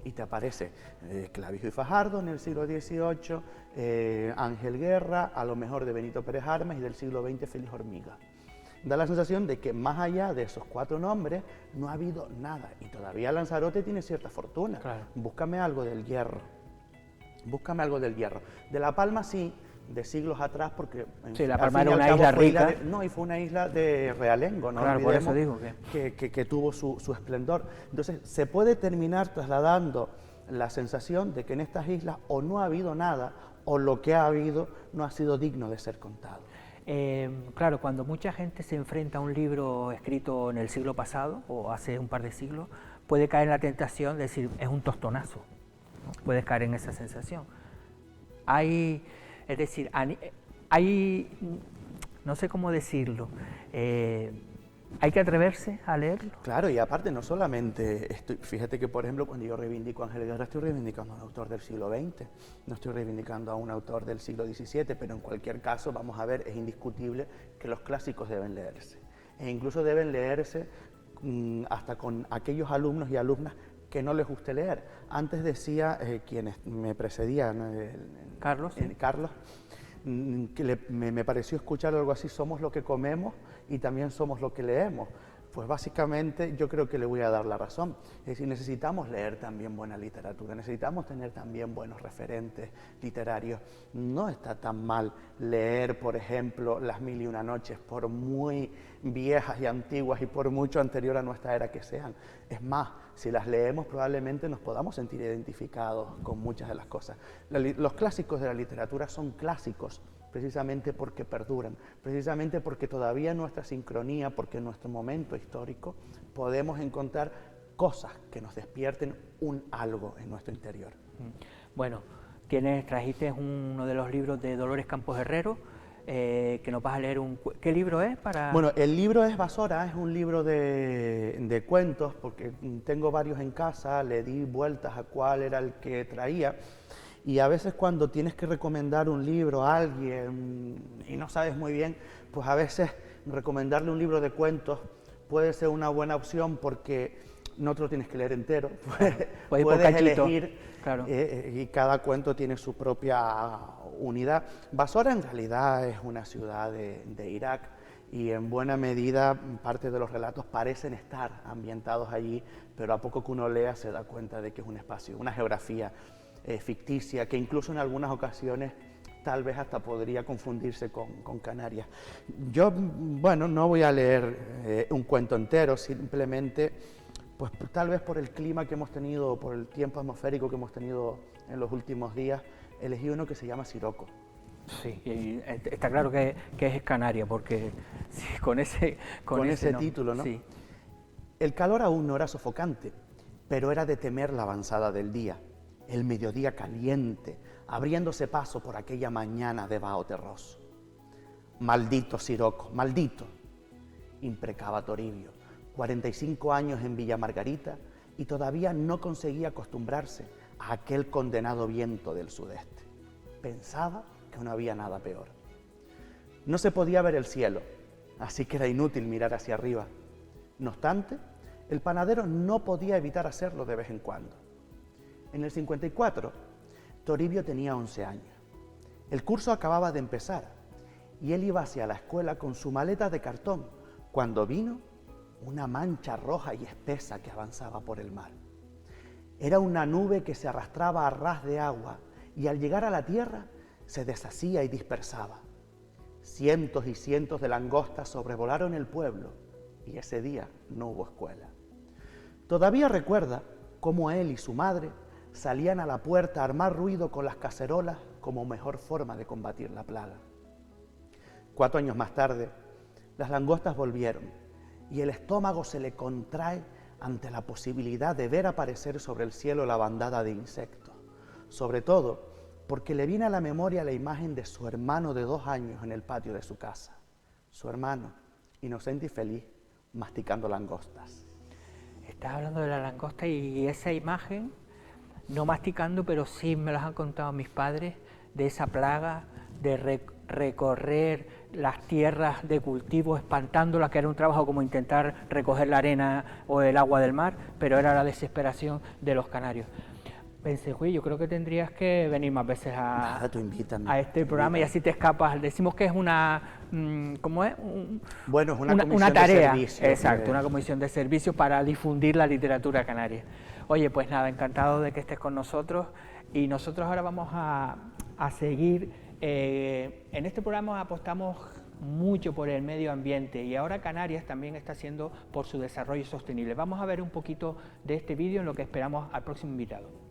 Y te aparece Clavijo y Fajardo en el siglo XVIII, Ángel Guerra, a lo mejor de Benito Pérez Armas, y del siglo XX Félix Hormiga. Da la sensación de que más allá de esos 4 nombres no ha habido nada, y todavía Lanzarote tiene cierta fortuna. Claro. Búscame algo del Hierro, búscame algo del Hierro. De La Palma sí, de siglos atrás, porque sí, La Palma era una isla rica. Y fue una isla de realengo, ¿no? Claro, por eso digo que tuvo su esplendor. Entonces se puede terminar trasladando la sensación de que en estas islas o no ha habido nada, o lo que ha habido no ha sido digno de ser contado. Claro, cuando mucha gente se enfrenta a un libro escrito en el siglo pasado o hace un par de siglos, puede caer en la tentación de decir, es un tostonazo, ¿no? Puedes caer en esa sensación. Es decir, no sé cómo decirlo, hay que atreverse a leerlo. Claro, y aparte no solamente, fíjate que por ejemplo cuando yo reivindico a Ángel Guerra estoy reivindicando a un autor del siglo XX, no estoy reivindicando a un autor del siglo XVII, pero en cualquier caso, vamos a ver, es indiscutible que los clásicos deben leerse, e incluso deben leerse hasta con aquellos alumnos y alumnas que no les guste leer. Antes decía quienes me precedían, Carlos, ¿sí? Carlos, que me pareció escuchar algo así, somos lo que comemos y también somos lo que leemos. Pues básicamente yo creo que le voy a dar la razón. Es decir, necesitamos leer también buena literatura, necesitamos tener también buenos referentes literarios. No está tan mal leer, por ejemplo, Las Mil y Una Noches, por muy viejas y antiguas y por mucho anterior a nuestra era que sean. Es más, si las leemos probablemente nos podamos sentir identificados con muchas de las cosas. Los clásicos de la literatura son clásicos precisamente porque perduran, precisamente porque todavía en nuestra sincronía, porque en nuestro momento histórico podemos encontrar cosas que nos despierten un algo en nuestro interior. Bueno, trajiste uno de los libros de Dolores Campos Herrero, que nos vas a leer ¿Qué libro es? Bueno, el libro es Basora, es un libro de cuentos, porque tengo varios en casa, le di vueltas a cuál era el que traía, y a veces cuando tienes que recomendar un libro a alguien y no sabes muy bien, pues a veces recomendarle un libro de cuentos puede ser una buena opción porque no te lo tienes que leer entero, puedes elegir, claro. Y cada cuento tiene su propia unidad. Basora en realidad es una ciudad de Irak y en buena medida parte de los relatos parecen estar ambientados allí, pero a poco que uno lea se da cuenta de que es un espacio, una geografía ficticia, que incluso en algunas ocasiones tal vez hasta podría confundirse con Canarias. Yo, bueno, no voy a leer un cuento entero, simplemente, pues tal vez por el clima que hemos tenido, por el tiempo atmosférico que hemos tenido en los últimos días, elegí uno que se llama Siroco. Sí, y está claro que es Canaria, porque sí, con ese título, ¿no? Sí. El calor aún no era sofocante, pero era de temer la avanzada del día, el mediodía caliente, abriéndose paso por aquella mañana de vaho terroso. Maldito Siroco, maldito, imprecaba Toribio, 45 años en Villa Margarita y todavía no conseguía acostumbrarse a aquel condenado viento del sudeste. Pensaba que no había nada peor. No se podía ver el cielo, así que era inútil mirar hacia arriba. No obstante, el panadero no podía evitar hacerlo de vez en cuando. En el 54, Toribio tenía 11 años. El curso acababa de empezar y él iba hacia la escuela con su maleta de cartón cuando vino una mancha roja y espesa que avanzaba por el mar. Era una nube que se arrastraba a ras de agua y al llegar a la tierra se deshacía y dispersaba. Cientos y cientos de langostas sobrevolaron el pueblo y ese día no hubo escuela. Todavía recuerda cómo él y su madre salían a la puerta a armar ruido con las cacerolas como mejor forma de combatir la plaga. 4 años más tarde, las langostas volvieron y el estómago se le contrae ante la posibilidad de ver aparecer sobre el cielo la bandada de insectos, sobre todo porque le viene a la memoria la imagen de su hermano de 2 años en el patio de su casa, su hermano, inocente y feliz, masticando langostas. Estás hablando de la langosta y esa imagen, no masticando, pero sí me las han contado mis padres, de esa plaga de recorrer las tierras de cultivo espantándolas, que era un trabajo como intentar recoger la arena o el agua del mar, pero era la desesperación de los canarios. Pensé, Juan, yo creo que tendrías que venir más veces a este programa y así te escapas. Decimos que es una, ¿cómo es? Bueno, es una tarea, de servicio. Exacto, una comisión de servicio para difundir la literatura canaria. Oye, pues nada, encantado de que estés con nosotros y nosotros ahora vamos a seguir. En este programa apostamos mucho por el medio ambiente y ahora Canarias también está haciendo por su desarrollo sostenible. Vamos a ver un poquito de este vídeo en lo que esperamos al próximo invitado.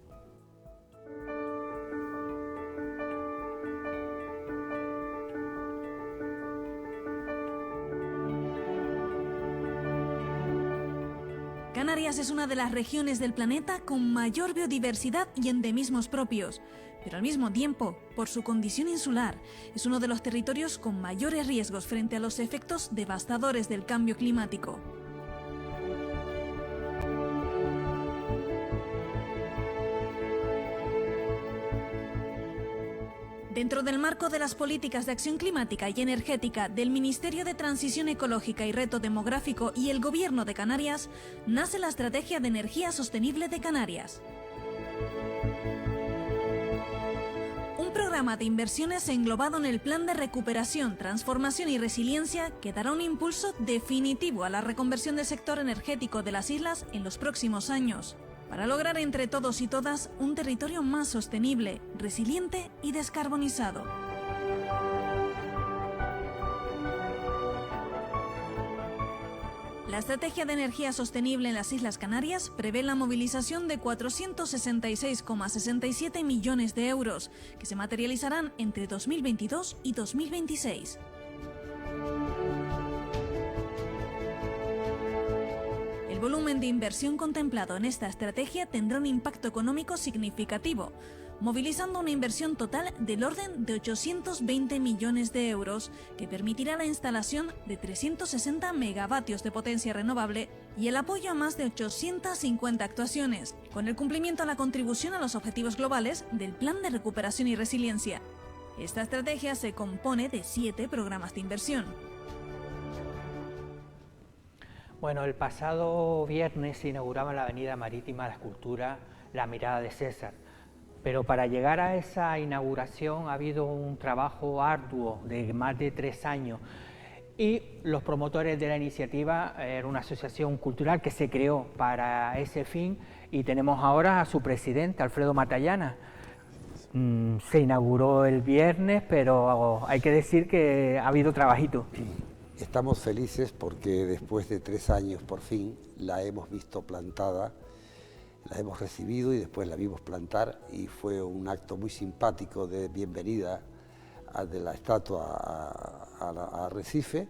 Canarias es una de las regiones del planeta con mayor biodiversidad y endemismos propios, pero al mismo tiempo, por su condición insular, es uno de los territorios con mayores riesgos frente a los efectos devastadores del cambio climático. Dentro del marco de las políticas de acción climática y energética del Ministerio de Transición Ecológica y Reto Demográfico y el Gobierno de Canarias, nace la Estrategia de Energía Sostenible de Canarias. Un programa de inversiones englobado en el Plan de Recuperación, Transformación y Resiliencia que dará un impulso definitivo a la reconversión del sector energético de las islas en los próximos años, para lograr entre todos y todas un territorio más sostenible, resiliente y descarbonizado. La Estrategia de Energía Sostenible en las Islas Canarias prevé la movilización de 466,67 millones de euros, que se materializarán entre 2022 y 2026. El volumen de inversión contemplado en esta estrategia tendrá un impacto económico significativo, movilizando una inversión total del orden de 820 millones de euros, que permitirá la instalación de 360 megavatios de potencia renovable y el apoyo a más de 850 actuaciones, con el cumplimiento a la contribución a los objetivos globales del Plan de Recuperación y Resiliencia. Esta estrategia se compone de 7 programas de inversión. Bueno, el pasado viernes se inauguraba en la Avenida Marítima la escultura La Mirada de César, pero para llegar a esa inauguración ha habido un trabajo arduo de más de 3 años y los promotores de la iniciativa era una asociación cultural que se creó para ese fin y tenemos ahora a su presidente, Alfredo Matallana. Se inauguró el viernes, pero hay que decir que ha habido trabajito. Estamos felices porque después de 3 años por fin la hemos visto plantada, la hemos recibido y después la vimos plantar y fue un acto muy simpático de bienvenida de la estatua a Arrecife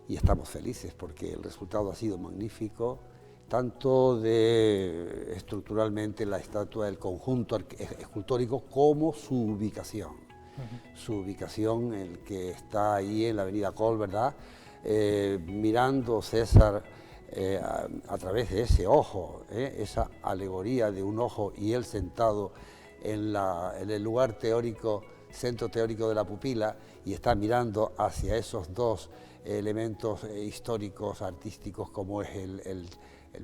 y estamos felices porque el resultado ha sido magnífico, tanto estructuralmente la estatua, el conjunto escultórico como su ubicación. Su ubicación, el que está ahí en la avenida Col, ¿verdad? Mirando César a través de ese ojo, esa alegoría de un ojo y él sentado en el lugar teórico, centro teórico de la pupila y está mirando hacia esos dos elementos históricos, artísticos como es el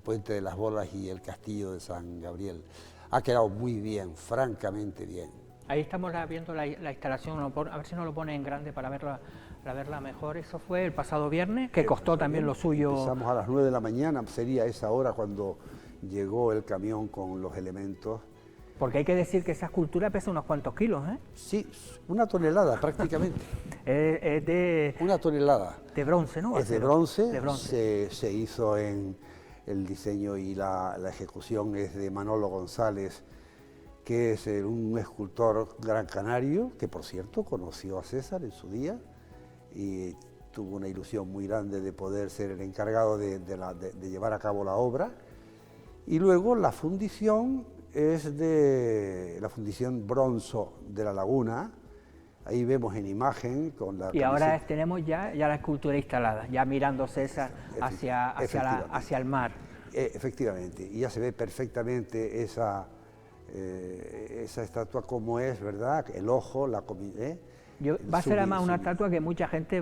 Puente de las Bolas y el Castillo de San Gabriel. Ha quedado muy bien, francamente bien. Ahí estamos viendo la instalación, a ver si nos lo pone en grande para verla mejor. Eso fue el pasado viernes, que costó también lo suyo. Empezamos a las 9 de la mañana, sería esa hora cuando llegó el camión con los elementos. Porque hay que decir que esa escultura pesa unos cuantos kilos, ¿eh? Sí, 1 tonelada prácticamente. Es de... 1 tonelada. De bronce, ¿no? Es de bronce, de bronce. Se hizo en el diseño y la ejecución es de Manolo González, que es un escultor gran canario, que por cierto conoció a César en su día y tuvo una ilusión muy grande de poder ser el encargado de llevar a cabo la obra. Y luego la fundición es de la fundición Bronzo de La Laguna, ahí vemos en imagen con la... Y ahora tenemos ya la escultura instalada, ya mirando César hacia el mar. Efectivamente, y ya se ve perfectamente esa estatua como es, ¿verdad? El ojo, va a ser además una estatua que mucha gente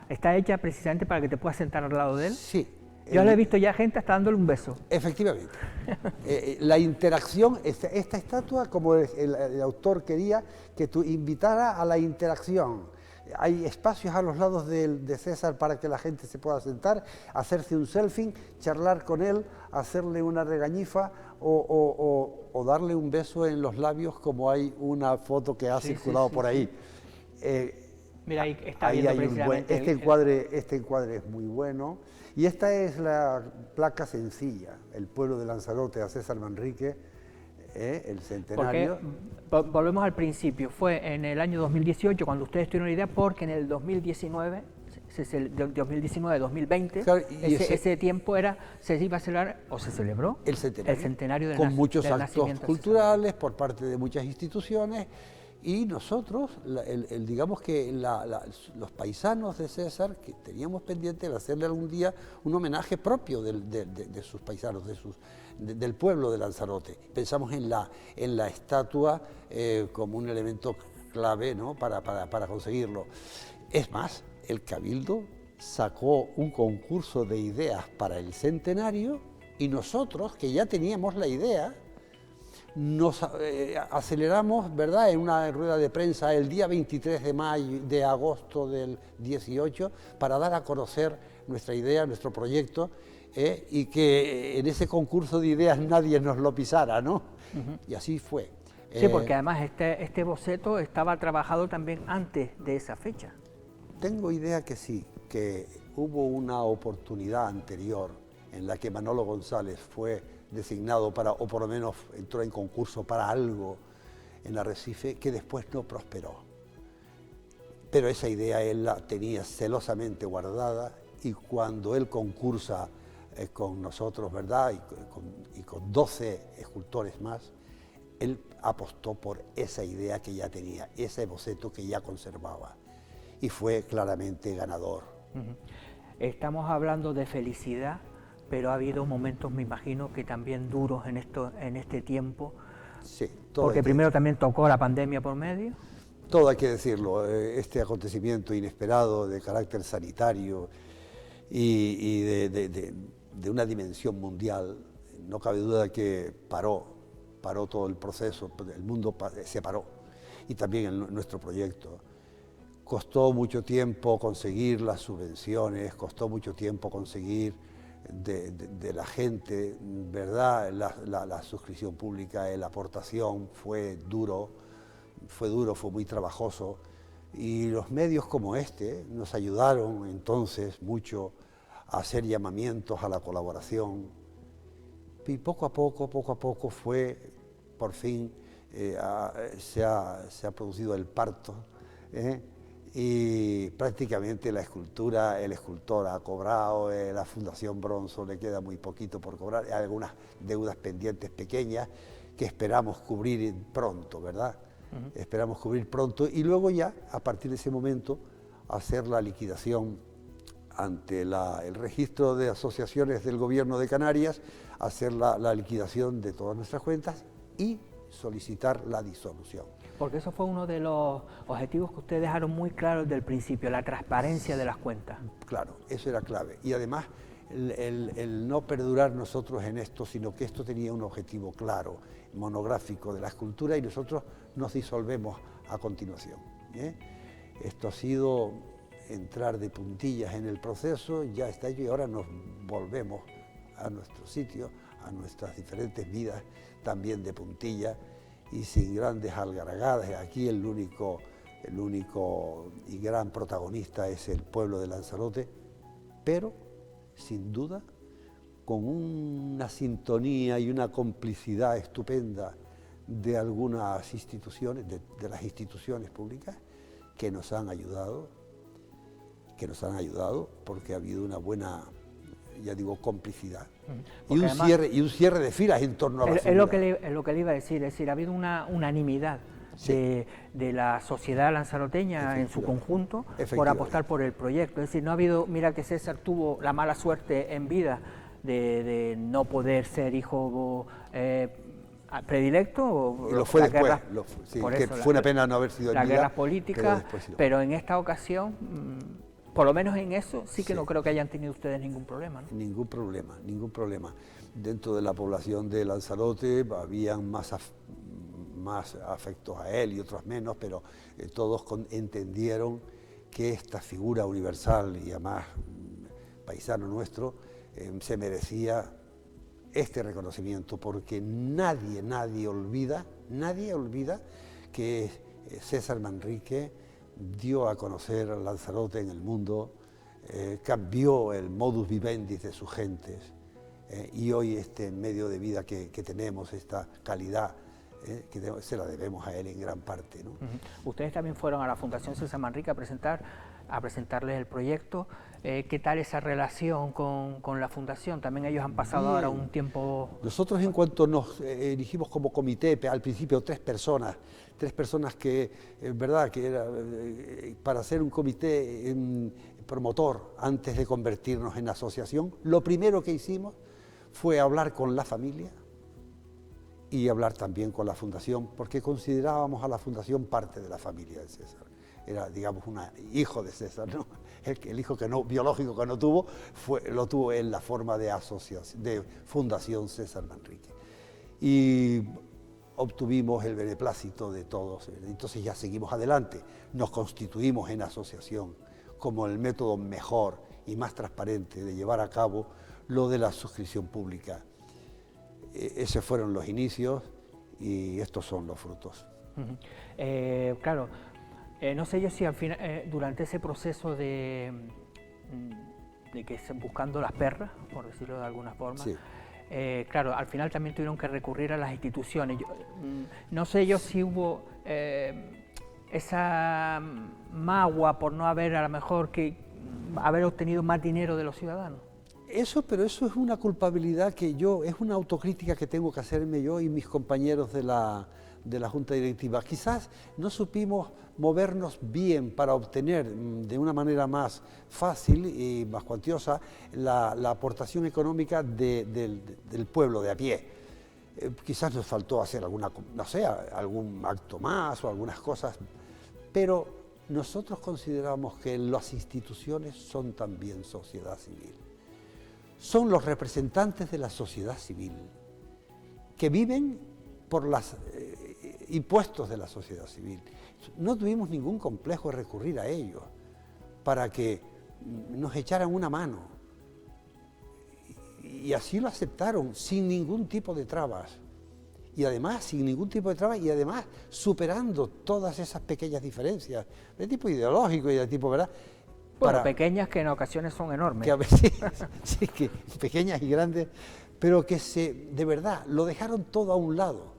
está hecha precisamente para que te puedas sentar al lado de él. Sí. Yo le he visto ya gente hasta dándole un beso. Efectivamente. La interacción, esta estatua, como el autor quería, que tú invitara a la interacción. Hay espacios a los lados de César para que la gente se pueda sentar, hacerse un selfie, charlar con él, hacerle una regañifa o darle un beso en los labios, como hay una foto que ha circulado por ahí. Mira, ahí está ahí viendo hay precisamente este encuadre es muy bueno. Y esta es la placa sencilla, el pueblo de Lanzarote a César Manrique, el centenario. Porque, volvemos al principio, fue en el año 2018 cuando ustedes tuvieron la idea, porque en el 2019, 2019-2020, claro, ese tiempo se iba a celebrar, o se celebró, el centenario del con muchos del actos culturales por parte de muchas instituciones. Y nosotros, digamos que los paisanos de César, que teníamos pendiente de hacerle algún día un homenaje propio de sus paisanos, del pueblo de Lanzarote. Pensamos en la estatua como un elemento clave, ¿no? para conseguirlo. Es más, el Cabildo sacó un concurso de ideas para el centenario y nosotros, que ya teníamos la idea, nos aceleramos, ¿verdad?, en una rueda de prensa el día 23 de agosto del 18 para dar a conocer nuestra idea, nuestro proyecto, y que en ese concurso de ideas nadie nos lo pisara, ¿no? Y así fue. Sí, porque además este boceto estaba trabajado también antes de esa fecha. Tengo idea que sí, que hubo una oportunidad anterior en la que Manolo González fue designado o por lo menos entró en concurso para algo en Arrecife, que después no prosperó. Pero esa idea él la tenía celosamente guardada y cuando él concursa con nosotros, ¿verdad?, y con 12 escultores más, él apostó por esa idea que ya tenía, ese boceto que ya conservaba, y fue claramente ganador. Estamos hablando de felicidad, pero ha habido momentos, me imagino, que también duros en este tiempo. Sí, porque primero también tocó la pandemia por medio. Todo hay que decirlo, este acontecimiento inesperado de carácter sanitario y de una dimensión mundial. No cabe duda que paró todo el proceso, el mundo se paró, y también nuestro proyecto. Costó mucho tiempo conseguir las subvenciones, costó mucho tiempo conseguir de la gente, ¿verdad? La suscripción pública, la aportación fue duro, fue muy trabajoso, y los medios como este nos ayudaron entonces mucho a hacer llamamientos a la colaboración, y poco a poco fue, por fin, se ha producido el parto, y prácticamente la escultura, el escultor ha cobrado, la Fundación Bronzo le queda muy poquito por cobrar, hay algunas deudas pendientes pequeñas que esperamos cubrir pronto, ¿verdad? Esperamos cubrir pronto, y luego ya, a partir de ese momento, hacer la liquidación ante el registro de asociaciones del Gobierno de Canarias, hacer la liquidación de todas nuestras cuentas y solicitar la disolución. Porque eso fue uno de los objetivos que ustedes dejaron muy claro desde el principio, la transparencia de las cuentas. Claro, eso era clave. Y además, el no perdurar nosotros en esto, sino que esto tenía un objetivo claro, monográfico de la escultura, y nosotros nos disolvemos a continuación. Esto ha sido entrar de puntillas en el proceso, ya está hecho, y ahora nos volvemos a nuestro sitio, a nuestras diferentes vidas, también de puntilla y sin grandes algaragadas. Aquí el único y gran protagonista es el pueblo de Lanzarote, pero sin duda con una sintonía y una complicidad estupenda de algunas instituciones, de las instituciones públicas, que nos han ayudado porque ha habido una buena, ya digo, complicidad. Y un cierre de filas en torno a la figura. Es lo que le iba a decir, es decir, ha habido una unanimidad de la sociedad lanzaroteña en su conjunto por apostar por el proyecto. Es decir, no ha habido, mira que César tuvo la mala suerte en vida de no poder ser hijo predilecto. Lo fue después, que fue una pena no haber sido en vida. Las guerras políticas, pero en esta ocasión, por lo menos en eso, sí que no creo que hayan tenido ustedes ningún problema, ¿no? Ningún problema. Dentro de la población de Lanzarote habían más afectos a él y otros menos, pero todos entendieron que esta figura universal y además paisano nuestro se merecía este reconocimiento, porque nadie olvida que César Manrique dio a conocer a Lanzarote en el mundo, cambió el modus vivendi de sus gentes, y hoy este medio de vida que tenemos, esta calidad, que se la debemos a él en gran parte, ¿no? Ustedes también fueron a la Fundación César Manrique a presentarles el proyecto. ¿Qué tal esa relación con la Fundación? También ellos han pasado ahora un tiempo... Nosotros, en cuanto nos elegimos como comité, al principio tres personas que, verdad, que era para ser un comité promotor antes de convertirnos en asociación, lo primero que hicimos fue hablar con la familia y hablar también con la Fundación, porque considerábamos a la Fundación parte de la familia de César. Era, digamos, un hijo de César, ¿no? El hijo biológico que no tuvo, lo tuvo en la forma de Fundación César Manrique. Y obtuvimos el beneplácito de todos. Entonces ya seguimos adelante, nos constituimos en asociación como el método mejor y más transparente de llevar a cabo lo de la suscripción pública. Esos fueron los inicios y estos son los frutos. Claro, no sé yo si al final, durante ese proceso de que buscando las perras, por decirlo de alguna forma, sí. Claro, al final también tuvieron que recurrir a las instituciones. No sé yo si hubo esa magua por no haber, a lo mejor, haber obtenido más dinero de los ciudadanos. Pero eso es una culpabilidad es una autocrítica que tengo que hacerme yo y mis compañeros de la Junta Directiva. Quizás no supimos movernos bien para obtener de una manera más fácil y más cuantiosa la aportación económica del pueblo de a pie. Quizás nos faltó hacer algún acto más o algunas cosas, pero nosotros consideramos que las instituciones son también sociedad civil. Son los representantes de la sociedad civil que viven por los impuestos de la sociedad civil. No tuvimos ningún complejo de recurrir a ellos para que nos echaran una mano. Y así lo aceptaron, sin ningún tipo de trabas. Y además, sin ningún tipo de trabas, y además superando todas esas pequeñas diferencias de tipo ideológico y de tipo, ¿verdad? Bueno, pequeñas que en ocasiones son enormes. Que a veces, sí, que pequeñas y grandes, pero que de verdad, lo dejaron todo a un lado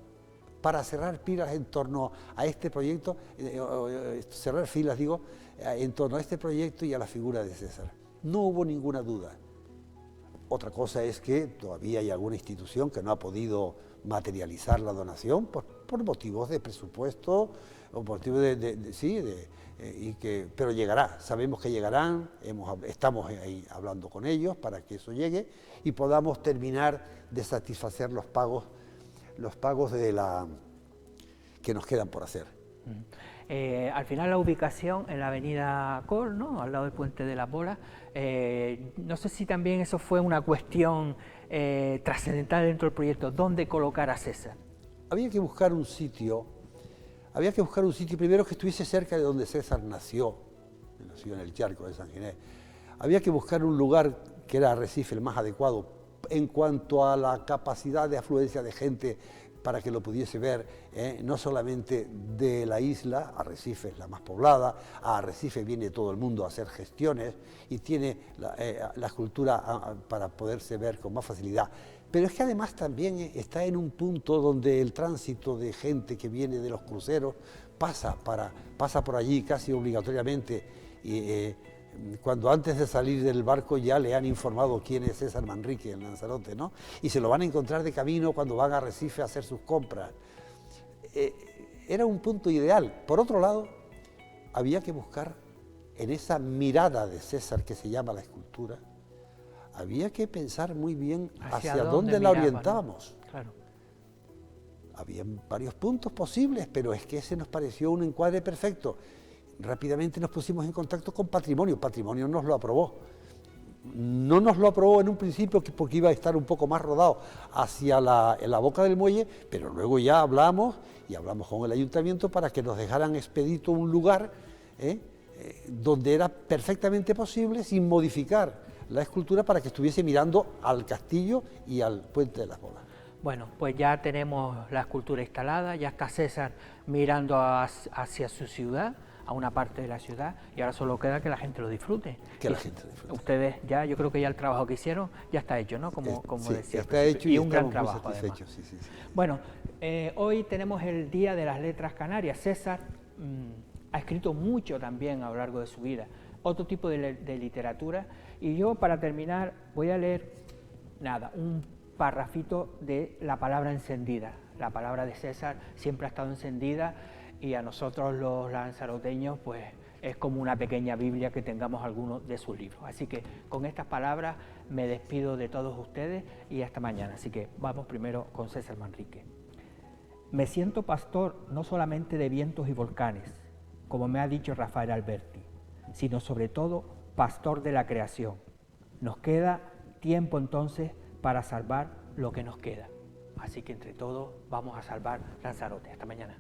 para cerrar pilas en torno a este proyecto, cerrar filas, digo, en torno a este proyecto y a la figura de César. No hubo ninguna duda. Otra cosa es que todavía hay alguna institución que no ha podido materializar la donación por motivos de presupuesto o motivos pero llegará, sabemos que llegarán, estamos ahí hablando con ellos para que eso llegue y podamos terminar de satisfacer los pagos que nos quedan por hacer. Al final la ubicación en la avenida Col, ¿no?, al lado del Puente de las Bolas, no sé si también eso fue una cuestión trascendental dentro del proyecto, ¿dónde colocar a César? Había que buscar un sitio primero que estuviese cerca de donde César nació en el charco de San Ginés. Había que buscar un lugar que era Arrecife el más adecuado en cuanto a la capacidad de afluencia de gente para que lo pudiese ver, no solamente de la isla. Arrecife es la más poblada, a Arrecife viene todo el mundo a hacer gestiones y tiene la escultura para poderse ver con más facilidad. Pero es que además también está en un punto donde el tránsito de gente que viene de los cruceros pasa por allí casi obligatoriamente. Cuando antes de salir del barco ya le han informado quién es César Manrique en Lanzarote, ¿no? Y se lo van a encontrar de camino cuando van a Arrecife a hacer sus compras. Era un punto ideal. Por otro lado, había que buscar en esa mirada de César que se llama la escultura, había que pensar muy bien hacia dónde la orientábamos. ¿No? Claro. Había varios puntos posibles, pero es que ese nos pareció un encuadre perfecto. Rápidamente nos pusimos en contacto con Patrimonio. Patrimonio nos lo aprobó. No nos lo aprobó en un principio porque iba a estar un poco más rodado hacia la boca del muelle, pero luego ya hablamos con el ayuntamiento para que nos dejaran expedito un lugar donde era perfectamente posible, sin modificar la escultura, para que estuviese mirando al castillo y al Puente de las Bolas. Bueno, pues ya tenemos la escultura instalada, ya está César mirando hacia su ciudad, a una parte de la ciudad, y ahora solo queda que la gente lo disfrute. Que la gente lo disfrute. Ustedes ya, yo creo que ya el trabajo que hicieron ya está hecho, ¿no? Como sí, decía. Está hecho y un gran trabajo, además. Sí. Bueno, hoy tenemos el Día de las Letras Canarias. César ha escrito mucho también a lo largo de su vida, otro tipo de literatura, y yo para terminar voy a leer, un parrafito de La palabra encendida. La palabra de César siempre ha estado encendida, y a nosotros los lanzaroteños pues es como una pequeña Biblia que tengamos algunos de sus libros. Así que con estas palabras me despido de todos ustedes y hasta mañana. Así que vamos primero con César Manrique. Me siento pastor no solamente de vientos y volcanes, como me ha dicho Rafael Alberti, sino sobre todo pastor de la creación. Nos queda tiempo entonces para salvar lo que nos queda. Así que entre todos vamos a salvar Lanzarote. Hasta mañana.